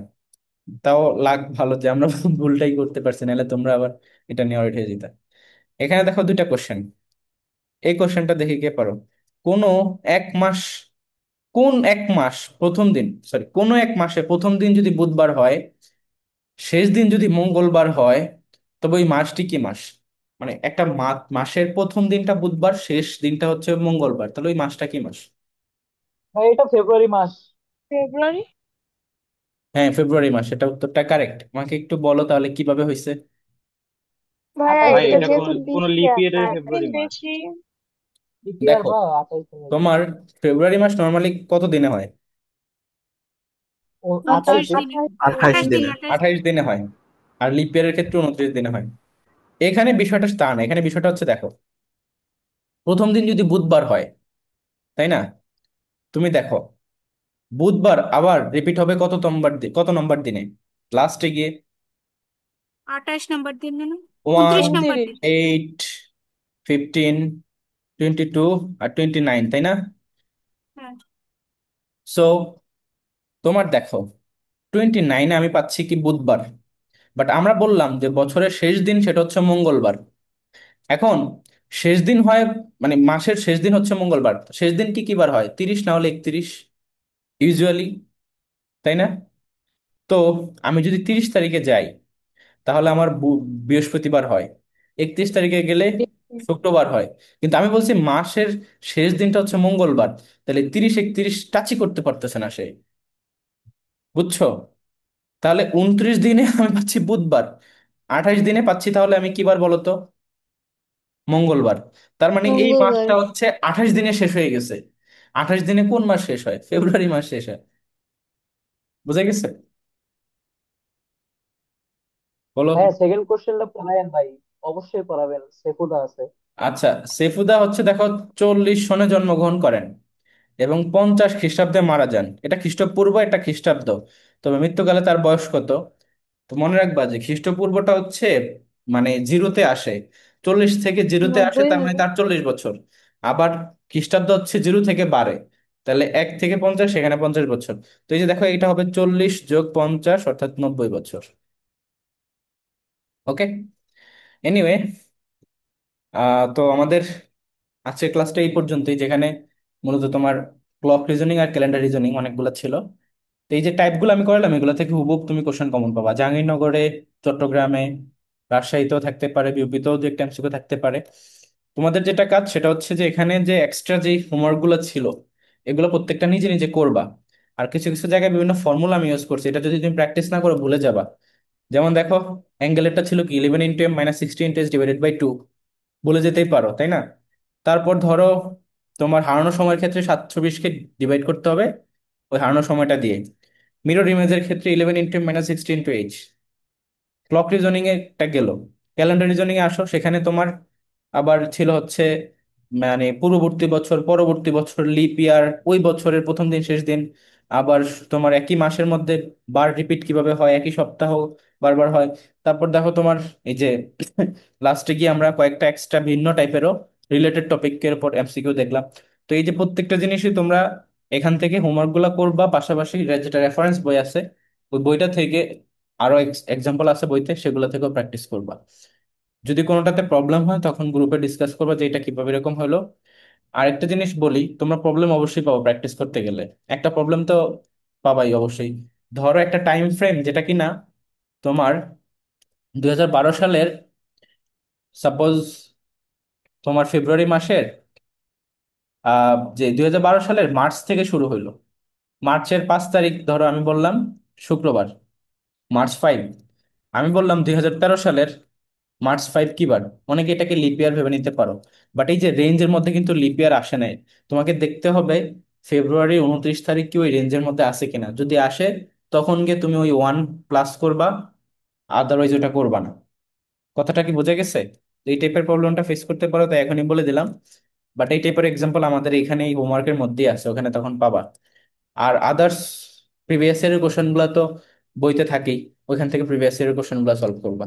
তাও লাগ ভালো যে আমরা ভুলটাই করতে পারছি, নাহলে তোমরা আবার এটা নিয়ে অরিট হয়ে যেতা। এখানে দেখো দুইটা কোশ্চেন। এই কোশ্চেনটা দেখি কে পারো। কোনো এক মাস, কোন এক মাস প্রথম দিন, সরি, কোনো এক মাসে প্রথম দিন যদি বুধবার হয়, শেষ দিন যদি মঙ্গলবার হয়, তবে ওই মাসটি কি মাস? মানে একটা মাসের প্রথম দিনটা বুধবার, শেষ দিনটা হচ্ছে মঙ্গলবার, তাহলে ওই মাসটা কি মাস? ভাই এটা ফেব্রুয়ারি মাস। ফেব্রুয়ারি। হ্যাঁ, ফেব্রুয়ারি মাস, এটা উত্তরটা কারেক্ট। আমাকে একটু বলো তাহলে কিভাবে হয়েছে। ভাইয়া 28 ভাই এটা দিনে এটা যেহেতু কোন লিপ লিপ ইয়ার ইয়ারের একদিন ফেব্রুয়ারি মাস? বেশি। লিপ ইয়ার দেখো, 28 দিনে। তোমার ফেব্রুয়ারি মাস নর্মালি কত দিনে হয়? ও 28 29 দিন। দিনে। 28 28 দিন, দিনে। 28 দিন। 28 দিনে হয়। আর লিপ ইয়ারের ক্ষেত্রে 29 দিনে হয়। এখানে বিষয়টা তা না, এখানে বিষয়টা হচ্ছে দেখো, প্রথম দিন যদি বুধবার হয়, তাই না? তুমি দেখো, বুধবার আবার রিপিট হবে কত নম্বর দিনে, লাস্টে গিয়ে? 28 নম্বর দিন না? ওয়ান, 29 নম্বর 29। দিন। 8, 15, 22 আর 29, তাই না? হ্যাঁ। সো তোমার দেখো, 29-এ আমি পাচ্ছি কি বুধবার। বাট আমরা বললাম যে বছরের শেষ দিন সেটা হচ্ছে মঙ্গলবার। এখন শেষ দিন হয়, মানে মাসের শেষ দিন হচ্ছে মঙ্গলবার, শেষ দিন কি কি বার হয়? 30 না হলে 31 ইউজুয়ালি, তাই না? তো আমি যদি 30 তারিখে যাই, তাহলে আমার বৃহস্পতিবার হয়। 31 তারিখে গেলে শুক্রবার হয়। কিন্তু আমি বলছি মাসের শেষ দিনটা হচ্ছে মঙ্গলবার, তাহলে 30, 31 টাচই করতে পারতেছে না সে। বুঝছো? তাহলে 29 দিনে আমি পাচ্ছি বুধবার, 28 দিনে পাচ্ছি তাহলে আমি কি বার বলো তো? মঙ্গলবার। তার মানে এই মঙ্গলবার। মাসটা হচ্ছে 28 দিনে শেষ হয়ে গেছে। 28 দিনে কোন মাস শেষ হয়? ফেব্রুয়ারি মাস শেষ হয়। বুঝা গেছে? বলো। হ্যাঁ, সেকেন্ড কোশ্চেনটা পড়ায়েন ভাই, অবশ্যই পড়াবেন, সেফুদা আছে। আচ্ছা, সেফুদা হচ্ছে দেখো 40 সনে জন্মগ্রহণ করেন এবং 50 খ্রিস্টাব্দে মারা যান। এটা খ্রিস্টপূর্ব, এটা খ্রিস্টাব্দ। তবে মৃত্যুকালে তার বয়স কত? তো মনে রাখবা যে খ্রিস্টপূর্বটা হচ্ছে মানে জিরোতে আসে, 40 থেকে জিরোতে আসে, 90 তার মানে হবে। তার 40 বছর। আবার খ্রিস্টাব্দ হচ্ছে জিরো থেকে বাড়ে, তাহলে 1 থেকে 50, সেখানে 50 বছর। তো এই যে দেখো, এটা হবে 40 + 50 অর্থাৎ 90 বছর। ওকে, এনিওয়ে, তো আমাদের আজকের ক্লাসটা এই পর্যন্তই, যেখানে মূলত তোমার ক্লক রিজনিং আর ক্যালেন্ডার রিজনিং অনেকগুলো ছিল। তো এই যে টাইপগুলো আমি করলাম, এগুলো থেকে হুবহু তুমি কোশ্চেন কমন পাবা জাহাঙ্গীরনগরে, চট্টগ্রামে, রাজশাহীতেও থাকতে পারে, বিউপিতেও দু একটা এমসিকিউ থাকতে পারে। তোমাদের যেটা কাজ সেটা হচ্ছে যে এখানে যে এক্সট্রা যে হোমওয়ার্ক গুলো ছিল এগুলো প্রত্যেকটা নিজে নিজে করবা। আর কিছু কিছু জায়গায় বিভিন্ন ফর্মুলা আমি ইউজ করছি, এটা যদি তুমি প্র্যাকটিস না করো ভুলে যাবা। যেমন দেখো, অ্যাঙ্গেলেরটা ছিল কি 11 × m - 60 × 10⁻², ভুলে যেতেই পারো তাই না? তারপর ধরো তোমার হারানো সময়ের ক্ষেত্রে 720-কে ডিভাইড করতে হবে ওই হারানো সময়টা দিয়ে। মিরর ইমেজের ক্ষেত্রে 11 × - 60 × h। ক্লক রিজনিং এ একটা গেল। ক্যালেন্ডার রিজনিং এ আসো, সেখানে তোমার আবার ছিল হচ্ছে মানে পূর্ববর্তী বছর, পরবর্তী বছর, লিপ ইয়ার, ওই বছরের প্রথম দিন শেষ দিন, আবার তোমার একই মাসের মধ্যে বার রিপিট কিভাবে হয়, একই সপ্তাহ বারবার হয়। তারপর দেখো তোমার এই যে লাস্টে গিয়ে আমরা কয়েকটা এক্সট্রা ভিন্ন টাইপেরও রিলেটেড টপিকের উপর এমসিকিউ দেখলাম। তো এই যে প্রত্যেকটা জিনিসই তোমরা এখান থেকে হোমওয়ার্ক গুলা করবা, পাশাপাশি যেটা রেফারেন্স বই আছে ওই বইটা থেকে আরো এক্সাম্পল আছে বইতে, সেগুলো থেকেও প্র্যাকটিস করবা। যদি কোনোটাতে প্রবলেম হয় তখন গ্রুপে ডিসকাস করবা যে এটা কিভাবে এরকম হলো। আরেকটা জিনিস বলি, তোমরা প্রবলেম অবশ্যই পাবো প্র্যাকটিস করতে গেলে। একটা প্রবলেম তো পাবাই অবশ্যই। ধরো একটা টাইম ফ্রেম যেটা কিনা তোমার 2012 সালের, সাপোজ তোমার ফেব্রুয়ারি মাসের যে 2012 সালের মার্চ থেকে শুরু হইলো। মার্চের 5 তারিখ ধরো আমি বললাম শুক্রবার, মার্চ 5। আমি বললাম 2013 সালের মার্চ 5 কি বার। অনেকে এটাকে লিপ ইয়ার ভেবে নিতে পারো, বাট এই যে রেঞ্জের মধ্যে কিন্তু লিপ ইয়ার আসে নাই। তোমাকে দেখতে হবে ফেব্রুয়ারি 29 তারিখ কি ওই রেঞ্জের মধ্যে আসে কিনা। যদি আসে তখন গিয়ে তুমি ওই 1 প্লাস করবা, আদারওয়াইজ ওটা করবা না। কথাটা কি বোঝা গেছে? তো এই টাইপের প্রবলেমটা ফেস করতে পারো, তাই এখনই বলে দিলাম। বাট এই টাইপের এক্সাম্পল আমাদের এখানে এই হোমওয়ার্কের মধ্যেই আছে, ওখানে তখন পাবা। আর আদার্স প্রিভিয়াস ইয়ারের কোশ্চেন গুলো তো বইতে থাকেই, ওইখান থেকে প্রিভিয়াস ইয়ারের কোশ্চেন গুলো সলভ করবা।